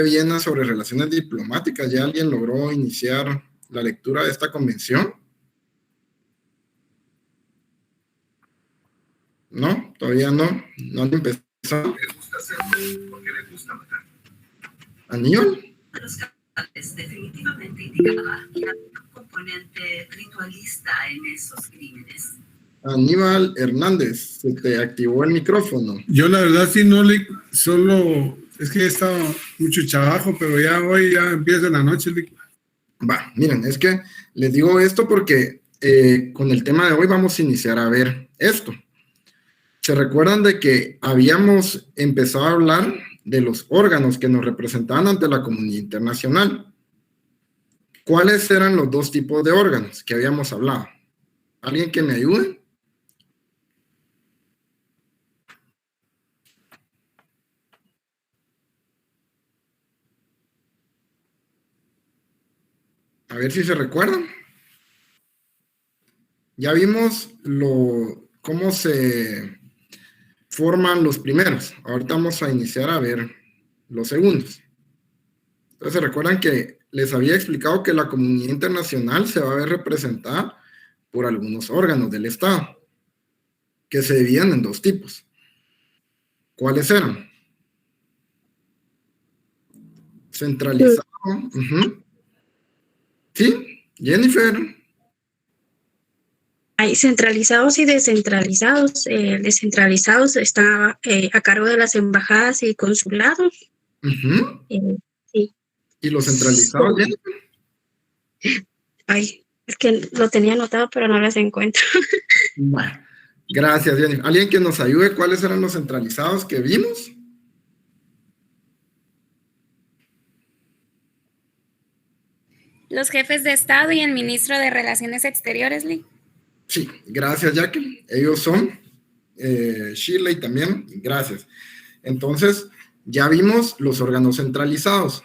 Viena sobre relaciones diplomáticas. ¿Ya alguien logró iniciar la lectura de esta convención? ¿No? Todavía no. No han empezado. Les gusta hacerlo porque les gusta matar. ¿Aníbal? Definitivamente indicaba que había un componente ritualista en esos crímenes. Aníbal Hernández, se te activó el micrófono. Yo la verdad sí no le, solo, es que he estado mucho trabajo, pero ya hoy ya empieza la noche. Va, miren, es que les digo esto porque con el tema de hoy vamos a iniciar a ver esto. ¿Se recuerdan de que habíamos empezado a hablar de los órganos que nos representaban ante la comunidad internacional? ¿Cuáles eran los dos tipos de órganos que habíamos hablado? ¿Alguien que me ayude? A ver si se recuerdan. Ya vimos cómo se forman los primeros. Ahorita vamos a iniciar a ver los segundos. Entonces, ¿se recuerdan que les había explicado que la comunidad internacional se va a ver representada por algunos órganos del Estado, que se dividen en dos tipos? ¿Cuáles eran? Centralizado. ¿Sí? Jennifer. Hay centralizados y descentralizados. Descentralizados está a cargo de las embajadas y consulados. Sí. ¿Y los centralizados, Jennifer? Ay, es que lo tenía anotado, pero no las encuentro. Bueno, gracias, Jennifer. ¿Alguien que nos ayude? ¿Cuáles eran los centralizados que vimos? Los jefes de Estado y el ministro de Relaciones Exteriores, Lee. Sí, gracias, Jacqueline. Ellos son Shirley también, gracias. Entonces, ya vimos los órganos centralizados.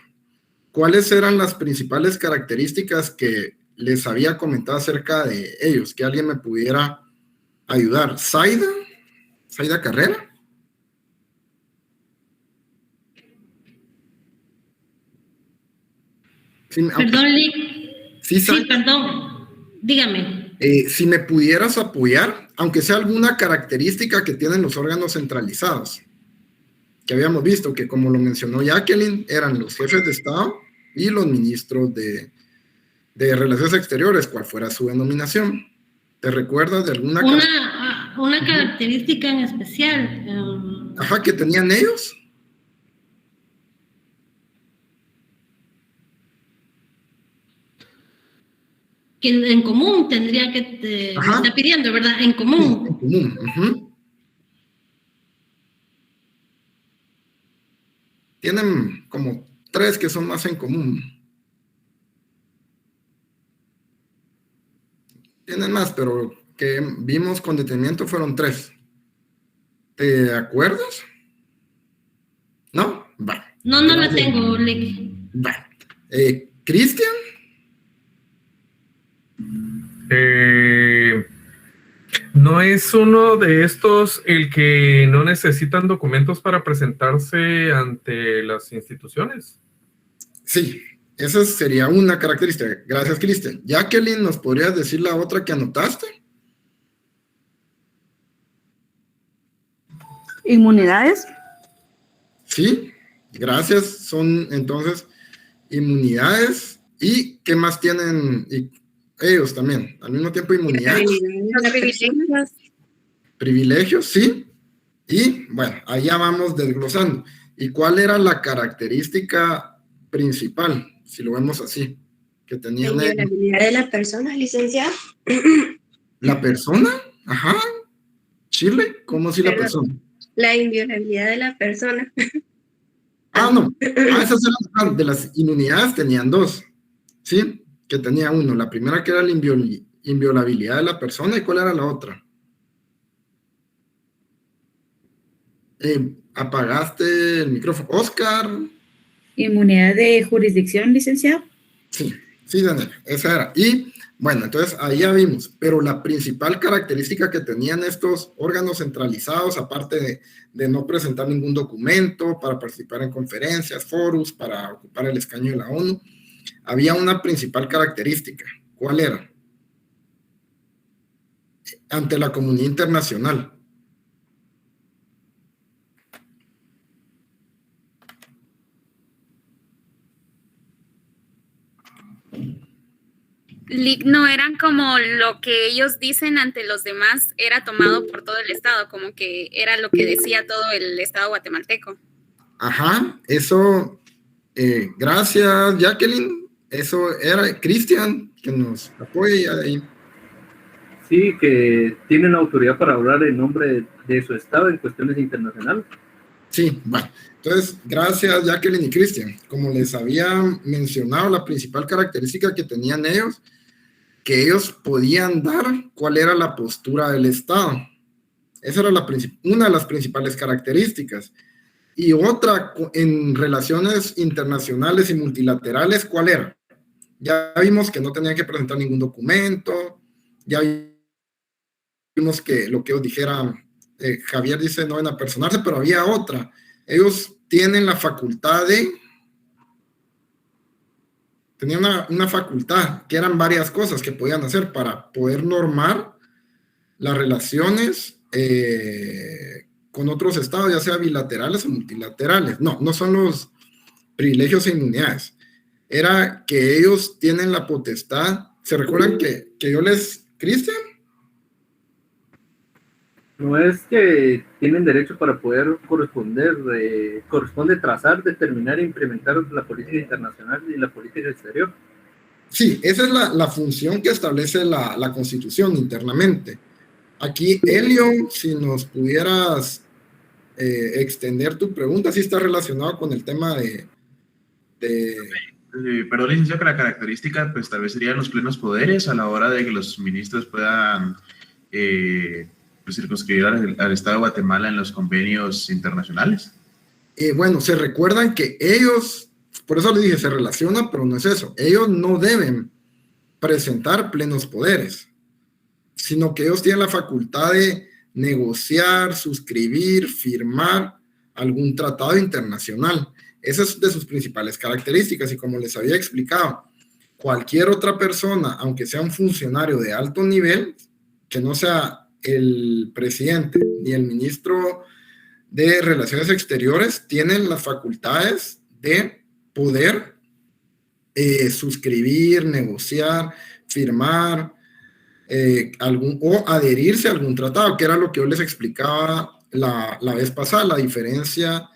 ¿Cuáles eran las principales características que les había comentado acerca de ellos? Que alguien me pudiera ayudar. ¿Zaida Carrera? Sí, perdón, Lee. Sí, perdón. Dígame. Si me pudieras apoyar, aunque sea alguna característica que tienen los órganos centralizados, que habíamos visto que, como lo mencionó Jacqueline, eran los jefes de Estado y los ministros de Relaciones Exteriores, cual fuera su denominación. ¿Te recuerdas de alguna una característica en especial? Ajá, que tenían ellos. Que en común tendría que te está pidiendo, ¿verdad? En común. Sí, en común. Tienen como 3 que son más en común. Tienen más, pero que vimos con detenimiento fueron 3. ¿Te acuerdas? ¿No? Va. No la tengo, Lee. Va. ¿Cristian? ¿No es uno de estos el que no necesitan documentos para presentarse ante las instituciones? Sí, esa sería una característica. Gracias, Cristian. Jacqueline, ¿nos podrías decir la otra que anotaste? ¿Inmunidades? Sí, gracias. Son entonces inmunidades. ¿Y qué más tienen? Y ellos también, al mismo tiempo inmunidades. Privilegios, sí. Y bueno, allá vamos desglosando. ¿Y cuál era la característica principal, si lo vemos así, que tenían? La inviolabilidad de la persona, licenciada. ¿La persona? Ajá. Chile, ¿cómo así la persona? La inviolabilidad de la persona. No. Esas eran de las inmunidades, tenían 2. ¿Sí? Que tenía uno. La primera que era la inviolabilidad de la persona. ¿Y cuál era la otra? Apagaste el micrófono. Oscar. ¿Inmunidad de jurisdicción, licenciado? Sí, Sí, Daniel, esa era. Y bueno, entonces ahí ya vimos, pero la principal característica que tenían estos órganos centralizados, aparte de no presentar ningún documento para participar en conferencias, foros, para ocupar el escaño de la ONU, había una principal característica. ¿Cuál era? Ante la comunidad internacional. No eran como lo que ellos dicen ante los demás, era tomado por todo el Estado, como que era lo que decía todo el Estado guatemalteco. Ajá, eso, gracias Jacqueline, eso era Cristian, que nos apoya ahí. Sí, que tienen la autoridad para hablar en nombre de su Estado en cuestiones internacionales. Sí, bueno, entonces, gracias Jacqueline y Cristian. Como les había mencionado, la principal característica que tenían ellos, que ellos podían dar cuál era la postura del Estado. Esa era una de las principales características. Y otra, en relaciones internacionales y multilaterales, ¿cuál era? Ya vimos que no tenían que presentar ningún documento, ya vimos que lo que os dijera, Javier dice no van a personarse, pero había otra. Ellos tienen la facultad tenían una facultad, que eran varias cosas que podían hacer para poder normar las relaciones con otros estados, ya sea bilaterales o multilaterales. No son los privilegios e inmunidades. Era que ellos tienen la potestad. ¿Se recuerdan que yo les... Cristian? No es que tienen derecho para poder corresponde trazar, determinar e implementar la política internacional y la política exterior. Sí, esa es la función que establece la Constitución internamente. Aquí, Elio, si nos pudieras extender tu pregunta, si está relacionado con el tema de perdón, licenciado, que la característica pues tal vez serían los plenos poderes a la hora de que los ministros puedan pues, circunscribir al Estado de Guatemala en los convenios internacionales. Bueno, se recuerdan que ellos, por eso les dije, se relaciona, pero no es eso. Ellos no deben presentar plenos poderes, sino que ellos tienen la facultad de negociar, suscribir, firmar algún tratado internacional. Esa es de sus principales características, y como les había explicado, cualquier otra persona, aunque sea un funcionario de alto nivel, que no sea el presidente ni el ministro de Relaciones Exteriores, tienen las facultades de poder suscribir, negociar, firmar o adherirse a algún tratado, que era lo que yo les explicaba la vez pasada, la diferencia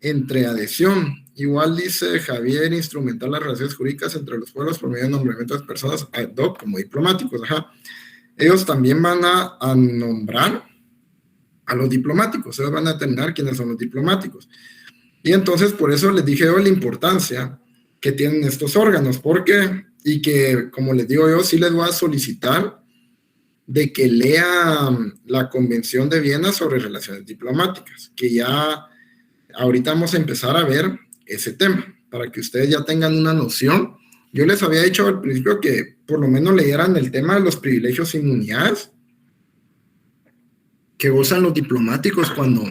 entre adhesión. Igual dice Javier, instrumentar las relaciones jurídicas entre los pueblos por medio de nombramiento de personas ad hoc como diplomáticos. Ajá. Ellos también van a nombrar a los diplomáticos, ellos van a determinar quiénes son los diplomáticos. Y entonces por eso les dije yo la importancia que tienen estos órganos, y que, como les digo yo, sí les voy a solicitar de que lean la Convención de Viena sobre relaciones diplomáticas, que ya ahorita vamos a empezar a ver ese tema, para que ustedes ya tengan una noción. Yo les había dicho al principio que por lo menos leyeran el tema de los privilegios e inmunidades que gozan los diplomáticos cuando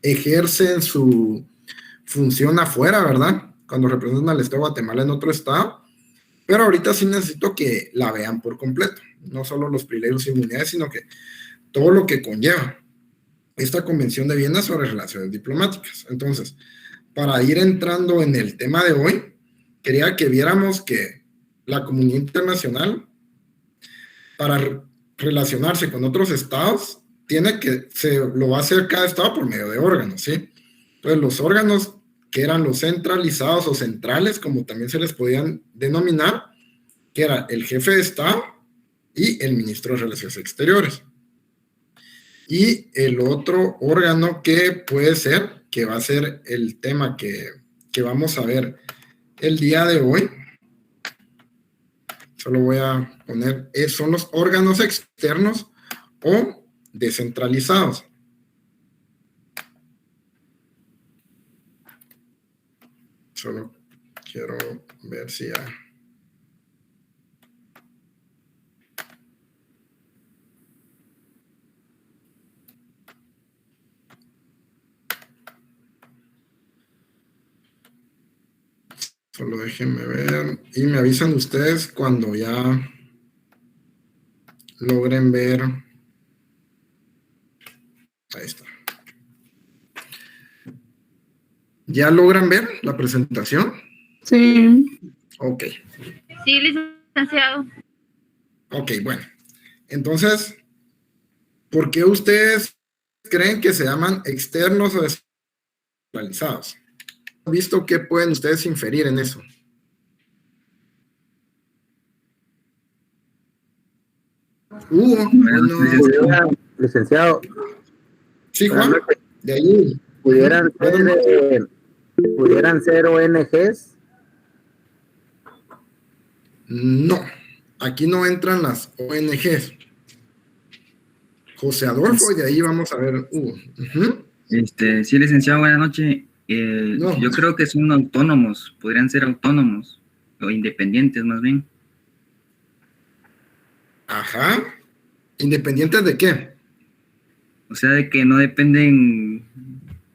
ejercen su función afuera, ¿verdad? Cuando representan al Estado de Guatemala en otro estado. Pero ahorita sí necesito que la vean por completo, no solo los privilegios e inmunidades, sino que todo lo que conlleva esta Convención de Viena sobre relaciones diplomáticas. Entonces, para ir entrando en el tema de hoy, quería que viéramos que la comunidad internacional, para relacionarse con otros estados, lo va a hacer cada estado por medio de órganos, ¿sí? Entonces, los órganos que eran los centralizados o centrales, como también se les podían denominar, que era el jefe de Estado y el ministro de Relaciones Exteriores. Y el otro órgano que puede ser, que va a ser el tema que vamos a ver el día de hoy, solo voy a poner, son los órganos externos o descentralizados. Solo quiero ver si ya... Solo déjenme ver. Y me avisan ustedes cuando ya logren ver. Ahí está. ¿Ya logran ver la presentación? Sí. Ok. Sí, licenciado. Ok, bueno. Entonces, ¿por qué ustedes creen que se llaman externos o descentralizados? ¿Han visto qué pueden ustedes inferir en eso? Licenciado. Sí, Juan. De ahí. ¿Pudieran ser ONGs? No. Aquí no entran las ONGs. José Adolfo, y de ahí vamos a ver Hugo. Sí, licenciado, buenas noches. No. Yo creo que son autónomos, podrían ser autónomos o independientes más bien. Ajá. ¿Independientes de qué? O sea, de que no dependen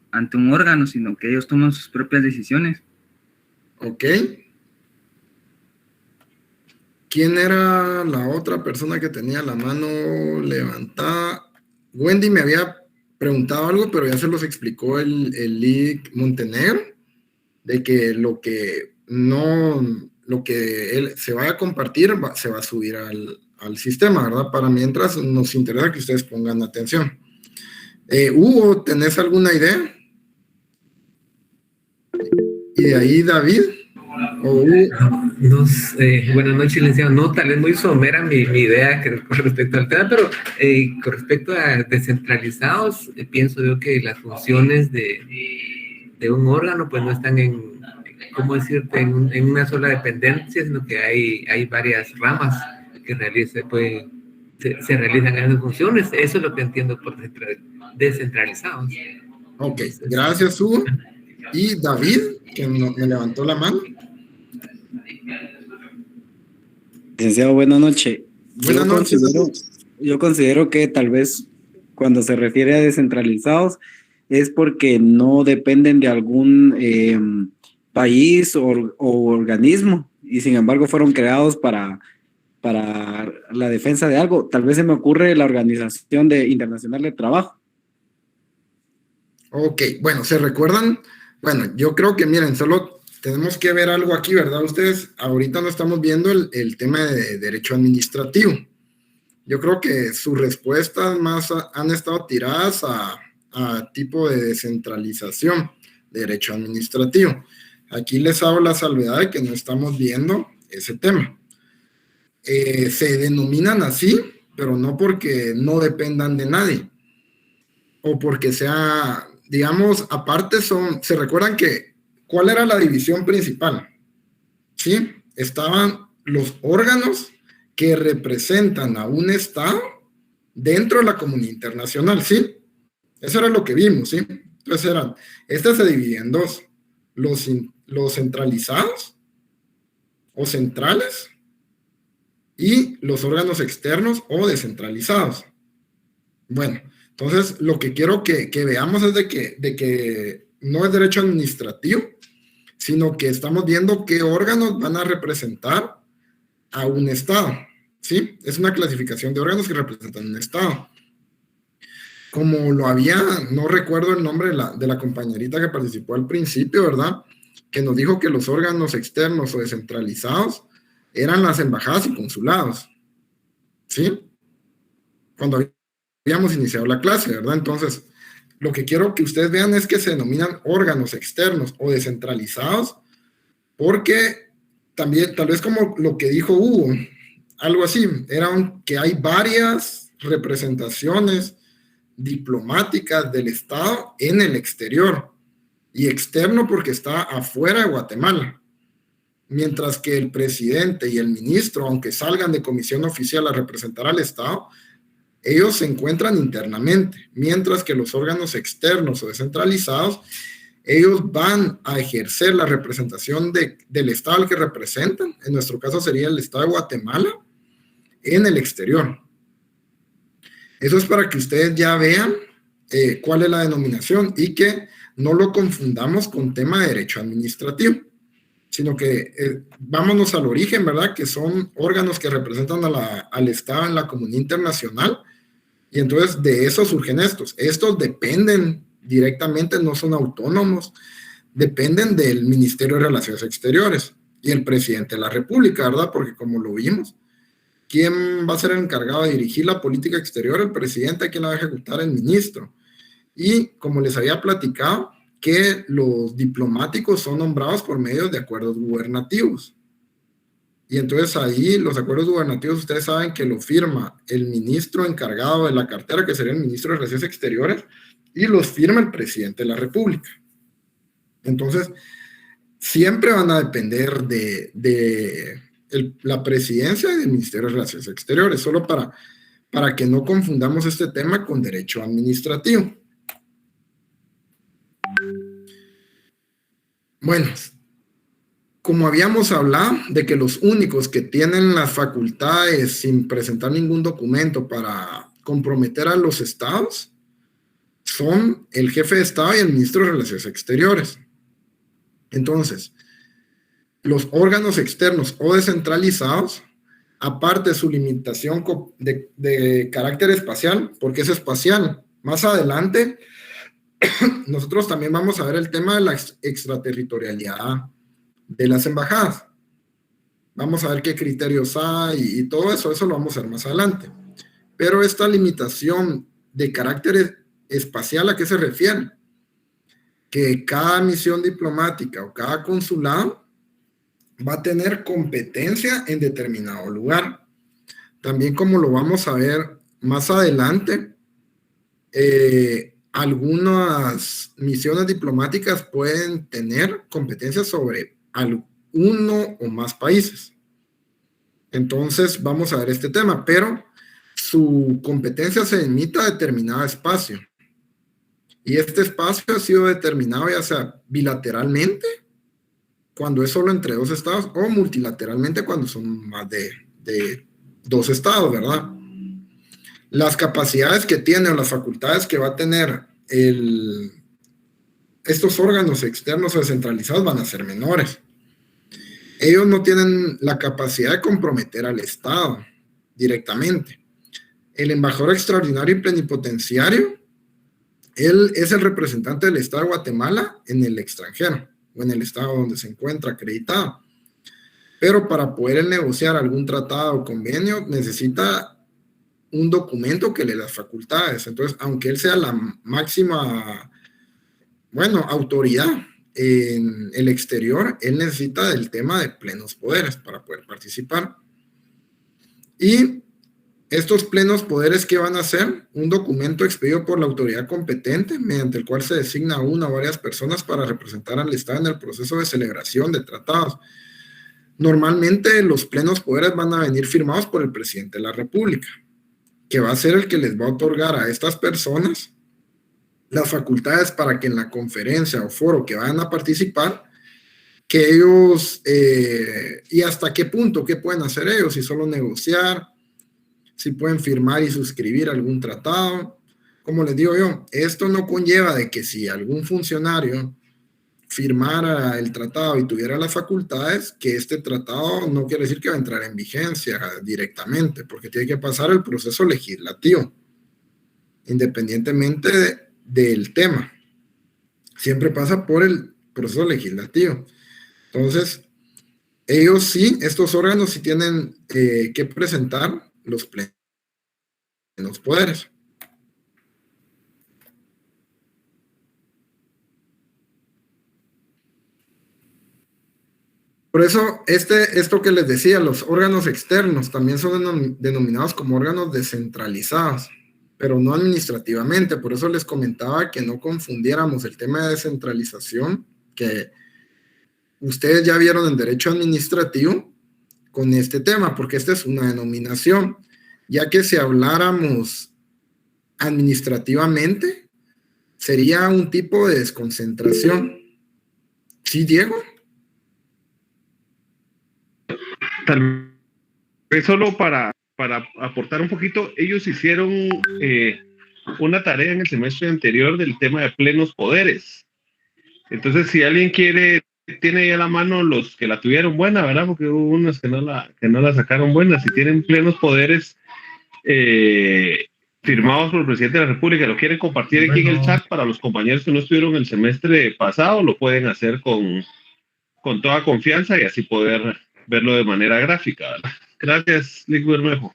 ante un órgano, sino que ellos toman sus propias decisiones. Ok. ¿Quién era la otra persona que tenía la mano levantada? Wendy me había preguntado algo, pero ya se los explicó el Lic Montenegro, de que lo que él se vaya a compartir se va a subir al sistema, ¿verdad? Para mientras nos interesa que ustedes pongan atención. Hugo, ¿tenés alguna idea? Y de ahí David. Buenas noches, licenciado. No, tal vez muy somera mi idea con respecto al tema, pero con respecto a descentralizados, pienso yo que las funciones de un órgano pues no están en una sola dependencia, sino que hay varias ramas que se realizan esas funciones. Eso es lo que entiendo por descentralizados. Ok, gracias, Hugo. Y David, que me levantó la mano. Licenciado, buenas noches. Buenas noches. Yo considero que tal vez cuando se refiere a descentralizados es porque no dependen de algún país o organismo y sin embargo fueron creados para la defensa de algo. Tal vez se me ocurre la Organización Internacional de Trabajo. Ok, bueno, ¿se recuerdan? Bueno, yo creo que miren, solo tenemos que ver algo aquí, ¿verdad? Ustedes ahorita no estamos viendo el tema de derecho administrativo. Yo creo que sus respuestas más han estado tiradas a tipo de descentralización de derecho administrativo. Aquí les hago la salvedad de que no estamos viendo ese tema. Se denominan así, pero no porque no dependan de nadie o porque sea, digamos, aparte se recuerdan que ¿cuál era la división principal? ¿Sí? Estaban los órganos que representan a un Estado dentro de la comunidad internacional, ¿sí? Eso era lo que vimos, ¿sí? Entonces este se divide en dos, los centralizados o centrales y los órganos externos o descentralizados. Bueno, entonces lo que quiero que veamos es de que no es derecho administrativo, sino que estamos viendo qué órganos van a representar a un Estado, ¿sí? Es una clasificación de órganos que representan un Estado. Como lo había, no recuerdo el nombre de la compañerita que participó al principio, ¿verdad? Que nos dijo que los órganos externos o descentralizados eran las embajadas y consulados, ¿sí? Cuando habíamos iniciado la clase, ¿verdad? Entonces, lo que quiero que ustedes vean es que se denominan órganos externos o descentralizados, porque también, tal vez como lo que dijo Hugo, algo así, era que hay varias representaciones diplomáticas del Estado en el exterior, y externo porque está afuera de Guatemala, mientras que el presidente y el ministro, aunque salgan de comisión oficial a representar al Estado, ellos se encuentran internamente, mientras que los órganos externos o descentralizados, ellos van a ejercer la representación del Estado al que representan, en nuestro caso sería el Estado de Guatemala, en el exterior. Eso es para que ustedes ya vean cuál es la denominación y que no lo confundamos con tema de derecho administrativo, sino que vámonos al origen, ¿verdad? Que son órganos que representan al Estado en la comunidad internacional, y entonces de eso surgen estos. Estos dependen directamente, no son autónomos, dependen del Ministerio de Relaciones Exteriores y el presidente de la República, ¿verdad? Porque como lo vimos, ¿quién va a ser el encargado de dirigir la política exterior? El presidente. ¿Quién la va a ejecutar? El ministro. Y como les había platicado, que los diplomáticos son nombrados por medio de acuerdos gubernativos. Y entonces ahí los acuerdos gubernativos, ustedes saben que lo firma el ministro encargado de la cartera, que sería el ministro de Relaciones Exteriores, y los firma el presidente de la República. Entonces, siempre van a depender de la presidencia y del Ministerio de Relaciones Exteriores, solo para que no confundamos este tema con derecho administrativo. Bueno, como habíamos hablado de que los únicos que tienen las facultades sin presentar ningún documento para comprometer a los estados son el jefe de Estado y el ministro de Relaciones Exteriores. Entonces, los órganos externos o descentralizados, aparte de su limitación de carácter espacial, porque es espacial, más adelante nosotros también vamos a ver el tema de la extraterritorialidad de las embajadas. Vamos a ver qué criterios hay y todo eso lo vamos a ver más adelante. Pero esta limitación de carácter espacial, ¿a qué se refiere? Que cada misión diplomática o cada consulado va a tener competencia en determinado lugar. También, como lo vamos a ver más adelante, algunas misiones diplomáticas pueden tener competencia sobre uno o más países. Entonces vamos a ver este tema, pero su competencia se limita a determinado espacio. Y este espacio ha sido determinado ya sea bilateralmente, cuando es solo entre dos estados, o multilateralmente cuando son más de dos estados, ¿verdad? Las capacidades que tiene o las facultades que va a tener estos órganos externos o descentralizados van a ser menores. Ellos no tienen la capacidad de comprometer al Estado directamente. El embajador extraordinario y plenipotenciario, él es el representante del Estado de Guatemala en el extranjero o en el estado donde se encuentra acreditado. Pero para poder negociar algún tratado o convenio necesita un documento que le da facultades. Entonces, aunque él sea la máxima, autoridad en el exterior, él necesita del tema de plenos poderes para poder participar. Y estos plenos poderes, ¿qué van a hacer? Un documento expedido por la autoridad competente, mediante el cual se designa a una o varias personas para representar al Estado en el proceso de celebración de tratados. Normalmente los plenos poderes van a venir firmados por el presidente de la República, que va a ser el que les va a otorgar a estas personas las facultades para que en la conferencia o foro que vayan a participar, que ellos, y hasta qué punto, qué pueden hacer ellos, si solo negociar, si pueden firmar y suscribir algún tratado. Como les digo yo, esto no conlleva de que si algún funcionario firmara el tratado y tuviera las facultades, que este tratado no quiere decir que va a entrar en vigencia directamente, porque tiene que pasar el proceso legislativo, independientemente del tema. Siempre pasa por el proceso legislativo. Entonces, ellos sí, estos órganos sí tienen que presentar los plenos poderes. Por eso, esto que les decía, los órganos externos también son denominados como órganos descentralizados, pero no administrativamente. Por eso les comentaba que no confundiéramos el tema de descentralización, que ustedes ya vieron en derecho administrativo, con este tema, porque esta es una denominación, ya que si habláramos administrativamente, sería un tipo de desconcentración. ¿Sí, Diego? Tal vez solo para aportar un poquito, ellos hicieron una tarea en el semestre anterior del tema de plenos poderes. Entonces, si alguien quiere tiene ya la mano los que la tuvieron buena, ¿verdad? Porque hubo unos que no la sacaron buena. Si tienen plenos poderes firmados por el presidente de la República, lo quieren compartir aquí en el chat para los compañeros que no estuvieron el semestre pasado, lo pueden hacer con toda confianza y así poder verlo de manera gráfica, ¿verdad? Gracias, Lick Bermejo.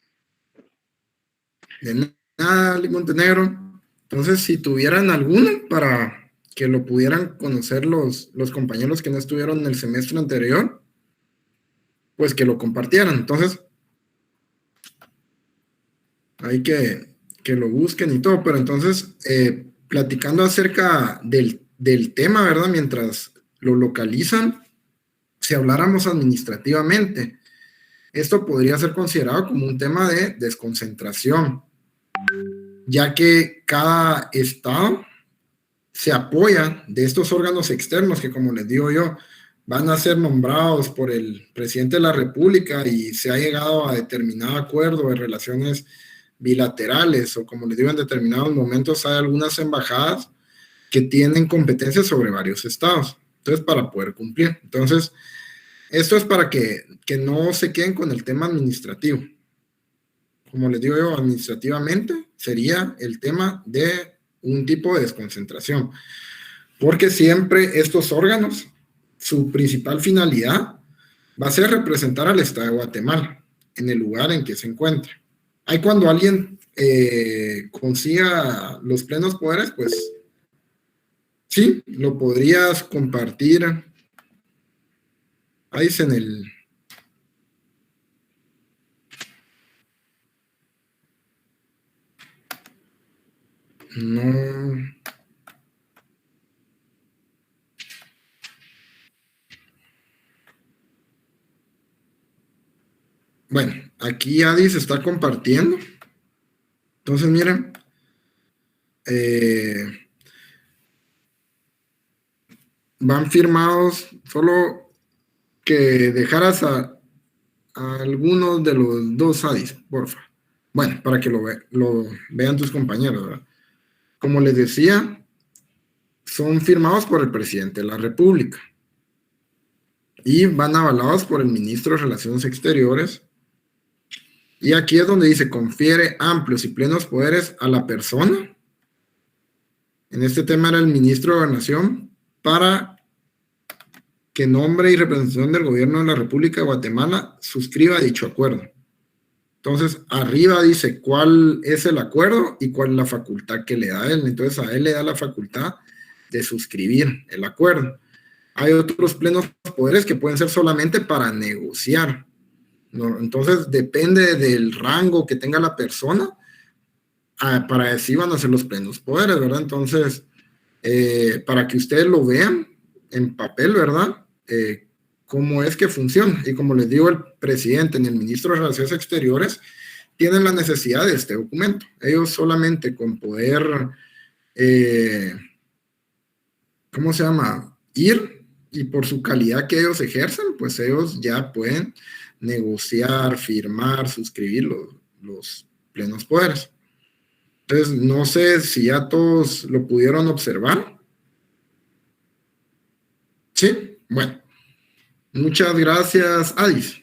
De nada, Lick Montenegro. Entonces, si tuvieran alguno para que lo pudieran conocer los compañeros que no estuvieron en el semestre anterior, pues que lo compartieran. Entonces, hay que lo busquen y todo, pero entonces, platicando acerca del tema, ¿verdad? Mientras lo localizan, si habláramos administrativamente, esto podría ser considerado como un tema de desconcentración, ya que cada estado se apoya de estos órganos externos que, como les digo yo, van a ser nombrados por el presidente de la República y se ha llegado a determinado acuerdo de relaciones bilaterales, o como les digo, en determinados momentos hay algunas embajadas que tienen competencias sobre varios estados, entonces para poder cumplir. Entonces, esto es para que no se queden con el tema administrativo. Como les digo yo, administrativamente sería el tema de un tipo de desconcentración, porque siempre estos órganos, su principal finalidad va a ser representar al Estado de Guatemala en el lugar en que se encuentra. Ahí cuando alguien consiga los plenos poderes, pues sí, lo podrías compartir. Ahí es en el... No... Bueno, aquí Adi se está compartiendo. Entonces, miren. Van firmados, solo que dejaras a algunos de los dos Adis, porfa. Bueno, para que lo vean tus compañeros, ¿verdad? Como les decía, son firmados por el presidente de la República y van avalados por el ministro de Relaciones Exteriores. Y aquí es donde dice, confiere amplios y plenos poderes a la persona. En este tema era el ministro de Gobernación, para que nombre y representación del gobierno de la República de Guatemala suscriba dicho acuerdo. Entonces, arriba dice cuál es el acuerdo y cuál es la facultad que le da a él. Entonces, a él le da la facultad de suscribir el acuerdo. Hay otros plenos poderes que pueden ser solamente para negociar. ¿No? Entonces, depende del rango que tenga la persona, para decir van a ser los plenos poderes, ¿verdad? Entonces, para que ustedes lo vean en papel, ¿verdad? Cómo es que funciona. Y como les digo, el presidente y el ministro de Relaciones Exteriores tienen la necesidad de este documento. Ellos solamente con poder, ¿cómo se llama? Ir, y por su calidad que ellos ejercen, pues ellos ya pueden negociar, firmar, suscribir los plenos poderes. Entonces, no sé si ya todos lo pudieron observar. ¿Sí? Bueno. Muchas gracias, Adis.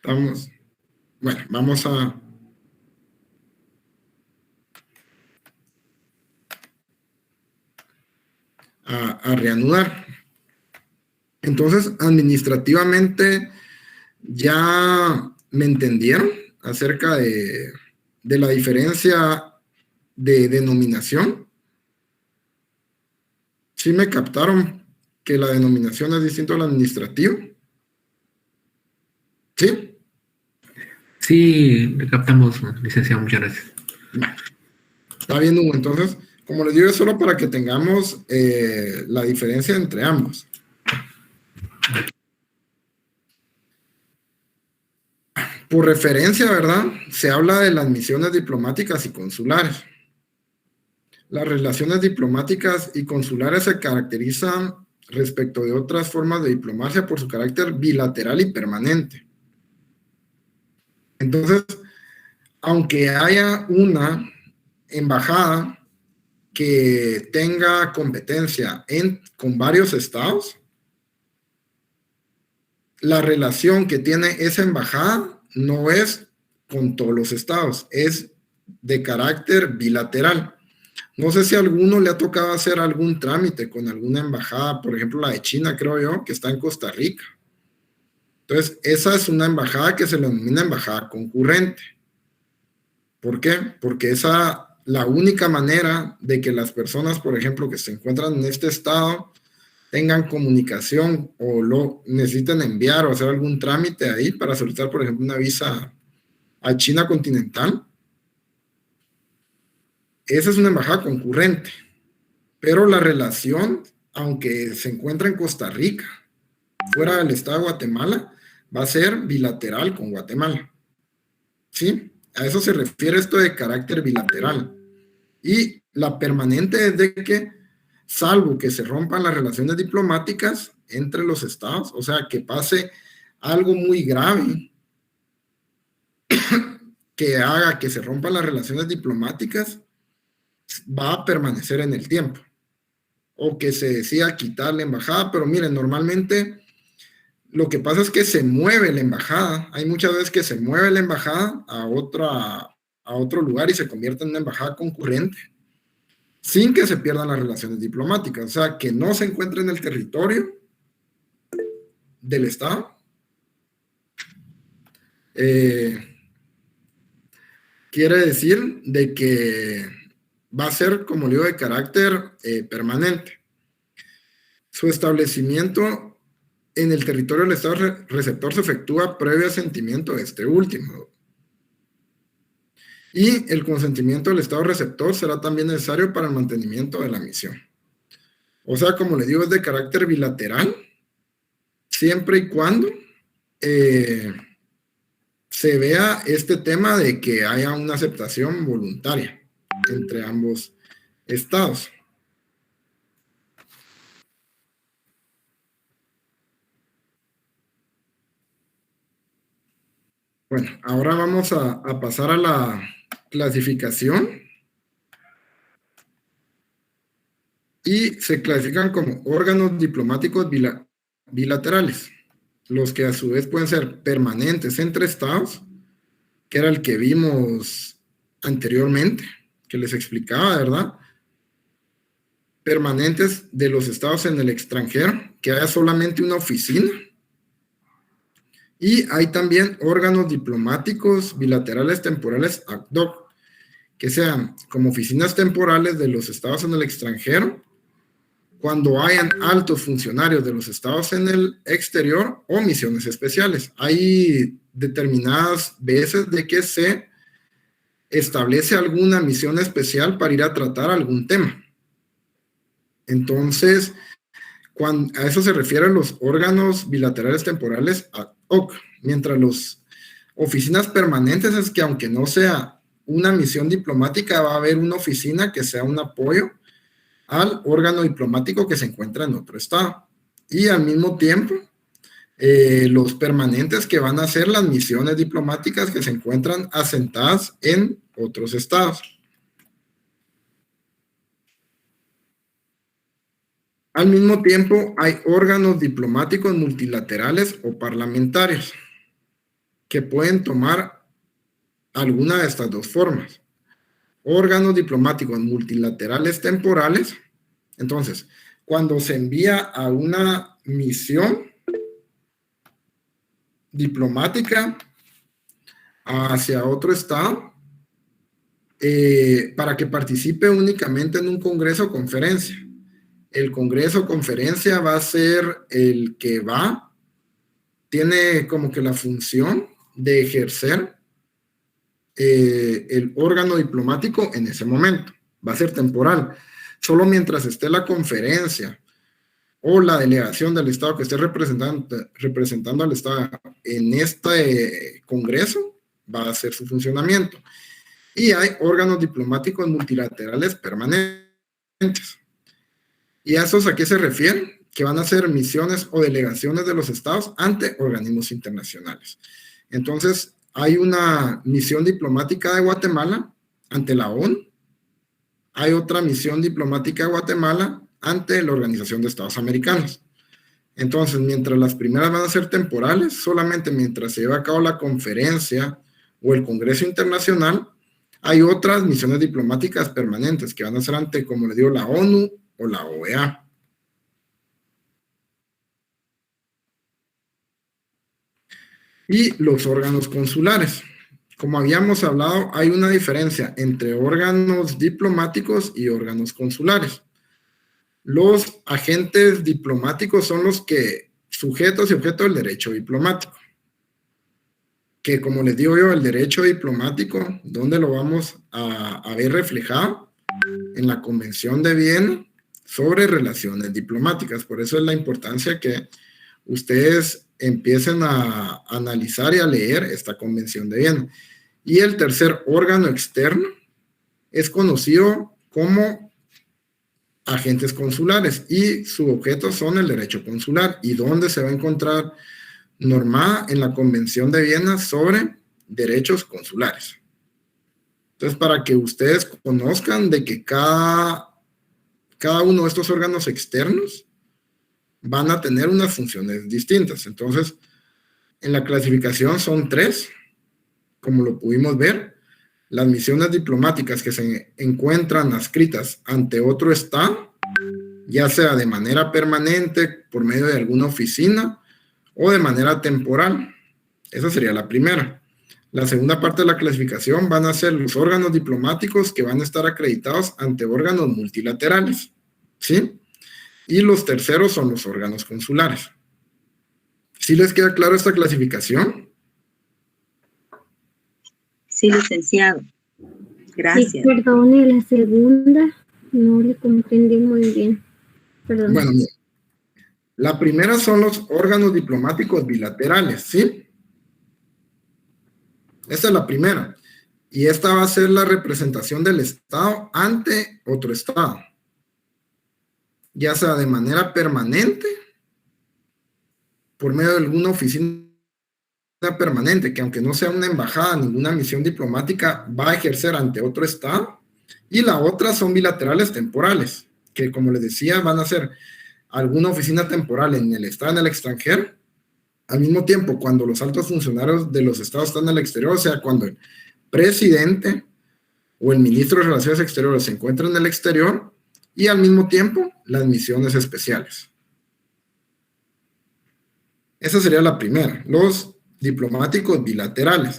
Vamos a reanudar. Entonces, administrativamente, ¿ya me entendieron acerca de la diferencia de denominación? ¿Sí me captaron que la denominación es distinta al administrativo? ¿Sí? Sí, le captamos, licenciado, muchas gracias. Está bien, Hugo. Entonces, como les digo, es solo para que tengamos la diferencia entre ambos. Por referencia, ¿verdad? Se habla de las misiones diplomáticas y consulares. Las relaciones diplomáticas y consulares se caracterizan respecto de otras formas de diplomacia por su carácter bilateral y permanente. Entonces, aunque haya una embajada que tenga competencia con varios estados, la relación que tiene esa embajada no es con todos los estados, es de carácter bilateral. No sé si a alguno le ha tocado hacer algún trámite con alguna embajada, por ejemplo la de China, creo yo, que está en Costa Rica. Entonces, esa es una embajada que se le denomina embajada concurrente. ¿Por qué? Porque la única manera de que las personas, por ejemplo, que se encuentran en este estado, tengan comunicación o lo necesiten enviar o hacer algún trámite ahí para solicitar, por ejemplo, una visa a China continental, esa es una embajada concurrente. Pero la relación, aunque se encuentra en Costa Rica, fuera del estado de Guatemala, va a ser bilateral con Guatemala. ¿Sí? A eso se refiere esto de carácter bilateral. Y la permanente es de que, salvo que se rompan las relaciones diplomáticas entre los estados, o sea, que pase algo muy grave que haga que se rompan las relaciones diplomáticas, va a permanecer en el tiempo. O que se decida quitar la embajada, pero miren, normalmente lo que pasa es que se mueve la embajada. Hay muchas veces que se mueve la embajada a otro lugar y se convierte en una embajada concurrente, sin que se pierdan las relaciones diplomáticas. O sea, que no se encuentre en el territorio del Estado. Quiere decir de que va a ser, como le digo, de carácter permanente. Su establecimiento en el territorio del Estado receptor se efectúa previo asentimiento de este último. Y el consentimiento del Estado receptor será también necesario para el mantenimiento de la misión. O sea, como le digo, es de carácter bilateral, siempre y cuando se vea este tema de que haya una aceptación voluntaria entre ambos estados. Bueno, ahora vamos a pasar a la clasificación. Y se clasifican como órganos diplomáticos bilaterales, los que a su vez pueden ser permanentes entre estados, que era el que vimos anteriormente, que les explicaba, ¿verdad? Permanentes de los estados en el extranjero, que haya solamente una oficina. Y hay también órganos diplomáticos bilaterales temporales ad hoc, que sean como oficinas temporales de los estados en el extranjero, cuando hayan altos funcionarios de los estados en el exterior o misiones especiales. Hay determinadas veces de que se establece alguna misión especial para ir a tratar algún tema. Entonces, a eso se refieren los órganos bilaterales temporales ad hoc, mientras las oficinas permanentes es que aunque no sea una misión diplomática, va a haber una oficina que sea un apoyo al órgano diplomático que se encuentra en otro estado. Y al mismo tiempo, los permanentes que van a ser las misiones diplomáticas que se encuentran asentadas en otros estados. Al mismo tiempo, hay órganos diplomáticos multilaterales o parlamentarios que pueden tomar alguna de estas dos formas. Órganos diplomáticos multilaterales temporales. Entonces, cuando se envía a una misión diplomática hacia otro estado, para que participe únicamente en un congreso o conferencia. El congreso o conferencia va a ser el que tiene como que la función de ejercer el órgano diplomático en ese momento. Va a ser temporal. Solo mientras esté la conferencia o la delegación del estado que esté representando al estado en este congreso, va a ser su funcionamiento. Y hay órganos diplomáticos multilaterales permanentes. ¿Y a esos a qué se refieren? Que van a ser misiones o delegaciones de los estados ante organismos internacionales. Entonces, hay una misión diplomática de Guatemala ante la ONU. Hay otra misión diplomática de Guatemala ante la Organización de Estados Americanos. Entonces, mientras las primeras van a ser temporales, solamente mientras se lleva a cabo la conferencia o el Congreso Internacional, hay otras misiones diplomáticas permanentes que van a ser ante, como le digo, la ONU o la OEA. Y los órganos consulares. Como habíamos hablado, hay una diferencia entre órganos diplomáticos y órganos consulares. Los agentes diplomáticos son los que sujetos y objeto del derecho diplomático. Que como les digo yo, el derecho diplomático, ¿dónde lo vamos a ver reflejado? En la Convención de Viena sobre relaciones diplomáticas. Por eso es la importancia que ustedes empiecen a analizar y a leer esta Convención de Viena. Y el tercer órgano externo es conocido como agentes consulares y su objeto son el derecho consular. ¿Y dónde se va a encontrar normada? En la Convención de Viena sobre derechos consulares. Entonces, para que ustedes conozcan de que cada uno de estos órganos externos van a tener unas funciones distintas. Entonces, en la clasificación son 3, como lo pudimos ver. Las misiones diplomáticas que se encuentran adscritas ante otro estado, ya sea de manera permanente, por medio de alguna oficina, o de manera temporal. Esa sería la primera. La segunda parte de la clasificación van a ser los órganos diplomáticos que van a estar acreditados ante órganos multilaterales, ¿sí? Y los terceros son los órganos consulares. ¿Sí les queda claro esta clasificación? Sí, licenciado. Gracias. Sí, perdone, la segunda no le comprendí muy bien. Perdón. Bueno, mira. La primera son los órganos diplomáticos bilaterales, ¿sí? Esta es la primera. Y esta va a ser la representación del Estado ante otro Estado. Ya sea de manera permanente, por medio de alguna oficina permanente, que aunque no sea una embajada, ninguna misión diplomática va a ejercer ante otro Estado. Y la otra son bilaterales temporales, que como les decía, van a ser alguna oficina temporal en el Estado en el extranjero. Al mismo tiempo, cuando los altos funcionarios de los estados están en el exterior, o sea, cuando el presidente o el ministro de Relaciones Exteriores se encuentra en el exterior, y al mismo tiempo, las misiones especiales. Esa sería la primera, los diplomáticos bilaterales.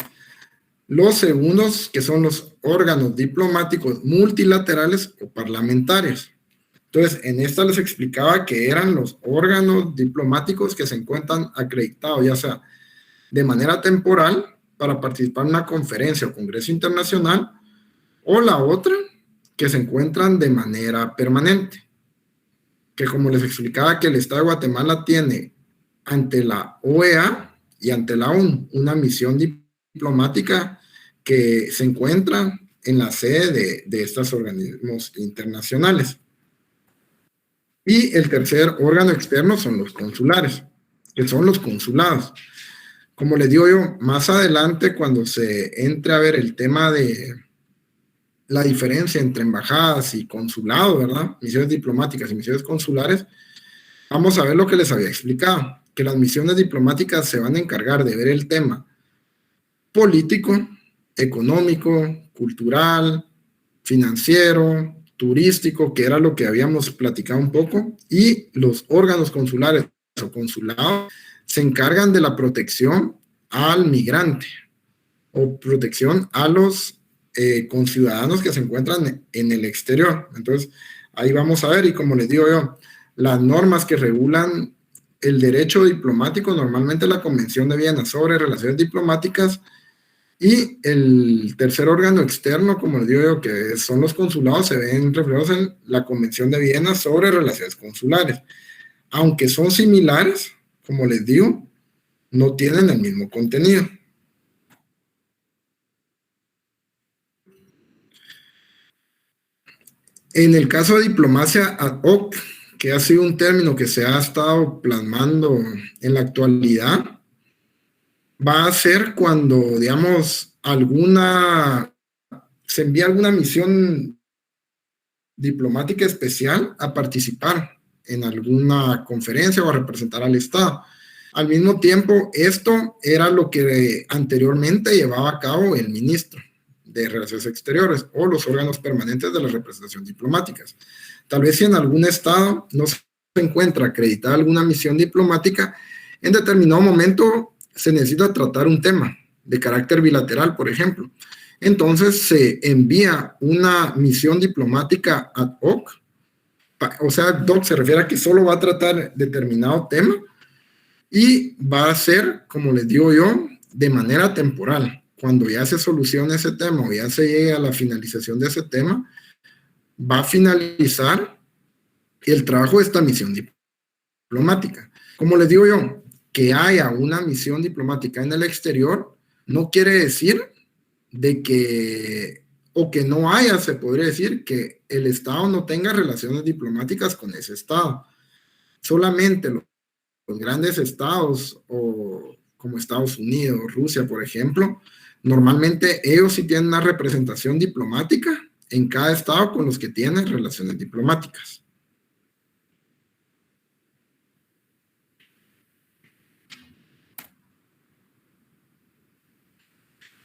Los segundos, que son los órganos diplomáticos multilaterales o parlamentarios. Entonces, en esta les explicaba que eran los órganos diplomáticos que se encuentran acreditados, ya sea de manera temporal, para participar en una conferencia o congreso internacional, o la otra, que se encuentran de manera permanente. Que como les explicaba que el Estado de Guatemala tiene ante la OEA y ante la ONU una misión diplomática que se encuentra en la sede de estos organismos internacionales. Y el tercer órgano externo son los consulares, que son los consulados. Como les digo yo, más adelante cuando se entre a ver el tema de la diferencia entre embajadas y consulado, ¿verdad? Misiones diplomáticas y misiones consulares, vamos a ver lo que les había explicado, que las misiones diplomáticas se van a encargar de ver el tema político, económico, cultural, financiero, turístico, que era lo que habíamos platicado un poco, y los órganos consulares o consulados se encargan de la protección al migrante o protección a los conciudadanos que se encuentran en el exterior. Entonces, ahí vamos a ver, y como les digo yo, las normas que regulan el derecho diplomático, normalmente la Convención de Viena sobre relaciones diplomáticas, y el tercer órgano externo, como les digo yo, que son los consulados, se ven reflejados en la Convención de Viena sobre relaciones consulares. Aunque son similares, como les digo, no tienen el mismo contenido. En el caso de diplomacia ad hoc, que ha sido un término que se ha estado plasmando en la actualidad, va a ser cuando, digamos, se envía alguna misión diplomática especial a participar en alguna conferencia o a representar al Estado. Al mismo tiempo, esto era lo que anteriormente llevaba a cabo el ministro de Relaciones Exteriores o los órganos permanentes de la representación diplomáticas. Tal vez si en algún estado no se encuentra acreditada alguna misión diplomática, en determinado momento se necesita tratar un tema de carácter bilateral, por ejemplo. Entonces se envía una misión diplomática ad hoc, o sea, ad hoc se refiere a que solo va a tratar determinado tema y va a ser, como les digo yo, de manera temporal. Cuando ya se solucione ese tema o ya se llegue a la finalización de ese tema, va a finalizar el trabajo de esta misión diplomática. Como les digo yo, que haya una misión diplomática en el exterior no quiere decir de que, o que no haya, se podría decir, que el Estado no tenga relaciones diplomáticas con ese Estado. Solamente los grandes estados, o como Estados Unidos, Rusia, por ejemplo, normalmente ellos sí tienen una representación diplomática en cada estado con los que tienen relaciones diplomáticas.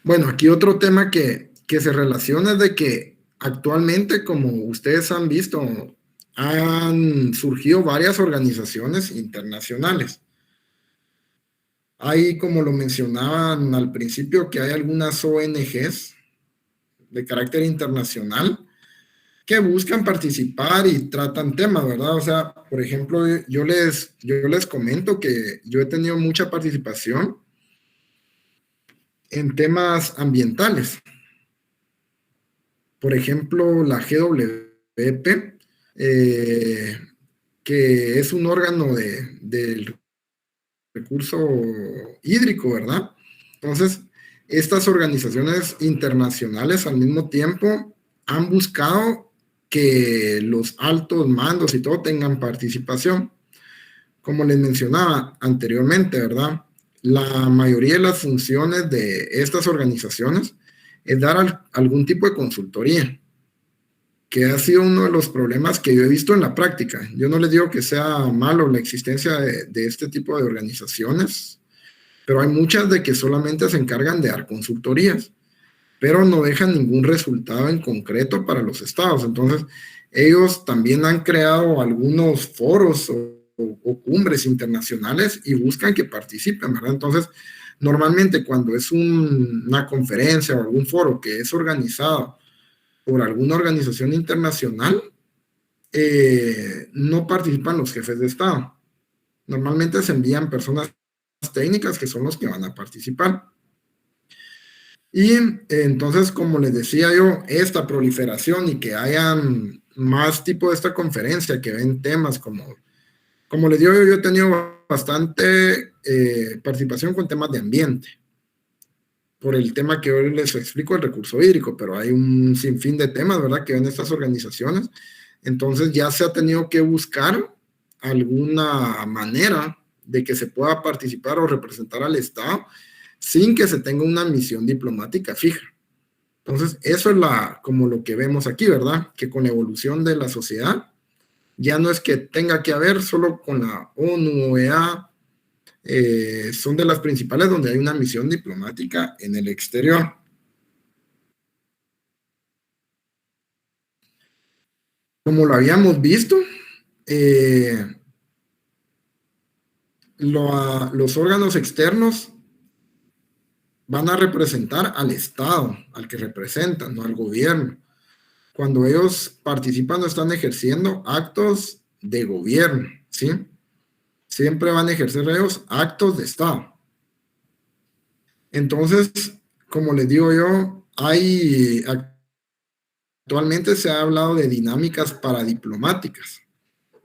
Bueno, aquí otro tema que se relaciona es de que actualmente, como ustedes han visto, han surgido varias organizaciones internacionales. Hay, como lo mencionaban al principio, que hay algunas ONGs de carácter internacional que buscan participar y tratan temas, ¿verdad? O sea, por ejemplo, yo les comento que yo he tenido mucha participación en temas ambientales. Por ejemplo, la GWP, que es un órgano del recurso hídrico, ¿verdad? Entonces, estas organizaciones internacionales al mismo tiempo han buscado que los altos mandos y todo tengan participación. Como les mencionaba anteriormente, ¿verdad? La mayoría de las funciones de estas organizaciones es dar algún tipo de consultoría, que ha sido uno de los problemas que yo he visto en la práctica. Yo no les digo que sea malo la existencia de este tipo de organizaciones, pero hay muchas de que solamente se encargan de dar consultorías, pero no dejan ningún resultado en concreto para los estados. Entonces, ellos también han creado algunos foros o cumbres internacionales y buscan que participen, ¿verdad? Entonces, normalmente cuando es una conferencia o algún foro que es organizado por alguna organización internacional, no participan los jefes de Estado. Normalmente se envían personas técnicas que son los que van a participar. Y entonces, como les decía yo, esta proliferación y que hayan más tipo de esta conferencia que ven temas como les digo, yo he tenido bastante participación con temas de ambiente, por el tema que hoy les explico, el recurso hídrico, pero hay un sinfín de temas, ¿verdad?, que ven estas organizaciones. Entonces ya se ha tenido que buscar alguna manera de que se pueda participar o representar al Estado sin que se tenga una misión diplomática fija. Entonces, eso es como lo que vemos aquí, ¿verdad? Que con la evolución de la sociedad, ya no es que tenga que haber solo con la ONU, OEA, son de las principales donde hay una misión diplomática en el exterior. Como lo habíamos visto, los órganos externos van a representar al Estado, al que representan, no al gobierno. Cuando ellos participan no están ejerciendo actos de gobierno, ¿sí? Siempre van a ejercer ellos actos de Estado. Entonces, como les digo yo, actualmente se ha hablado de dinámicas paradiplomáticas,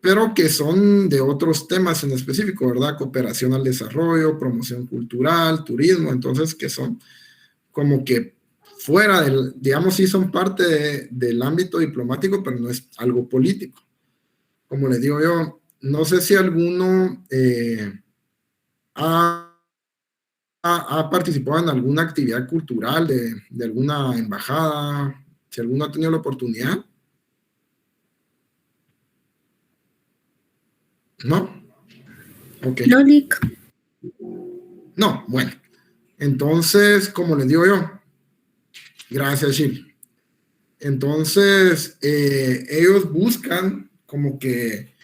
pero que son de otros temas en específico, ¿verdad? Cooperación al desarrollo, promoción cultural, turismo, entonces que son como que fuera del, digamos, sí son parte del ámbito diplomático, pero no es algo político. Como les digo yo, no sé si alguno ha participado en alguna actividad cultural de alguna embajada, si alguno ha tenido la oportunidad. ¿No? Ok. No, Lick. No, bueno. Entonces, como les digo yo, gracias, Shil. Entonces, ellos buscan como que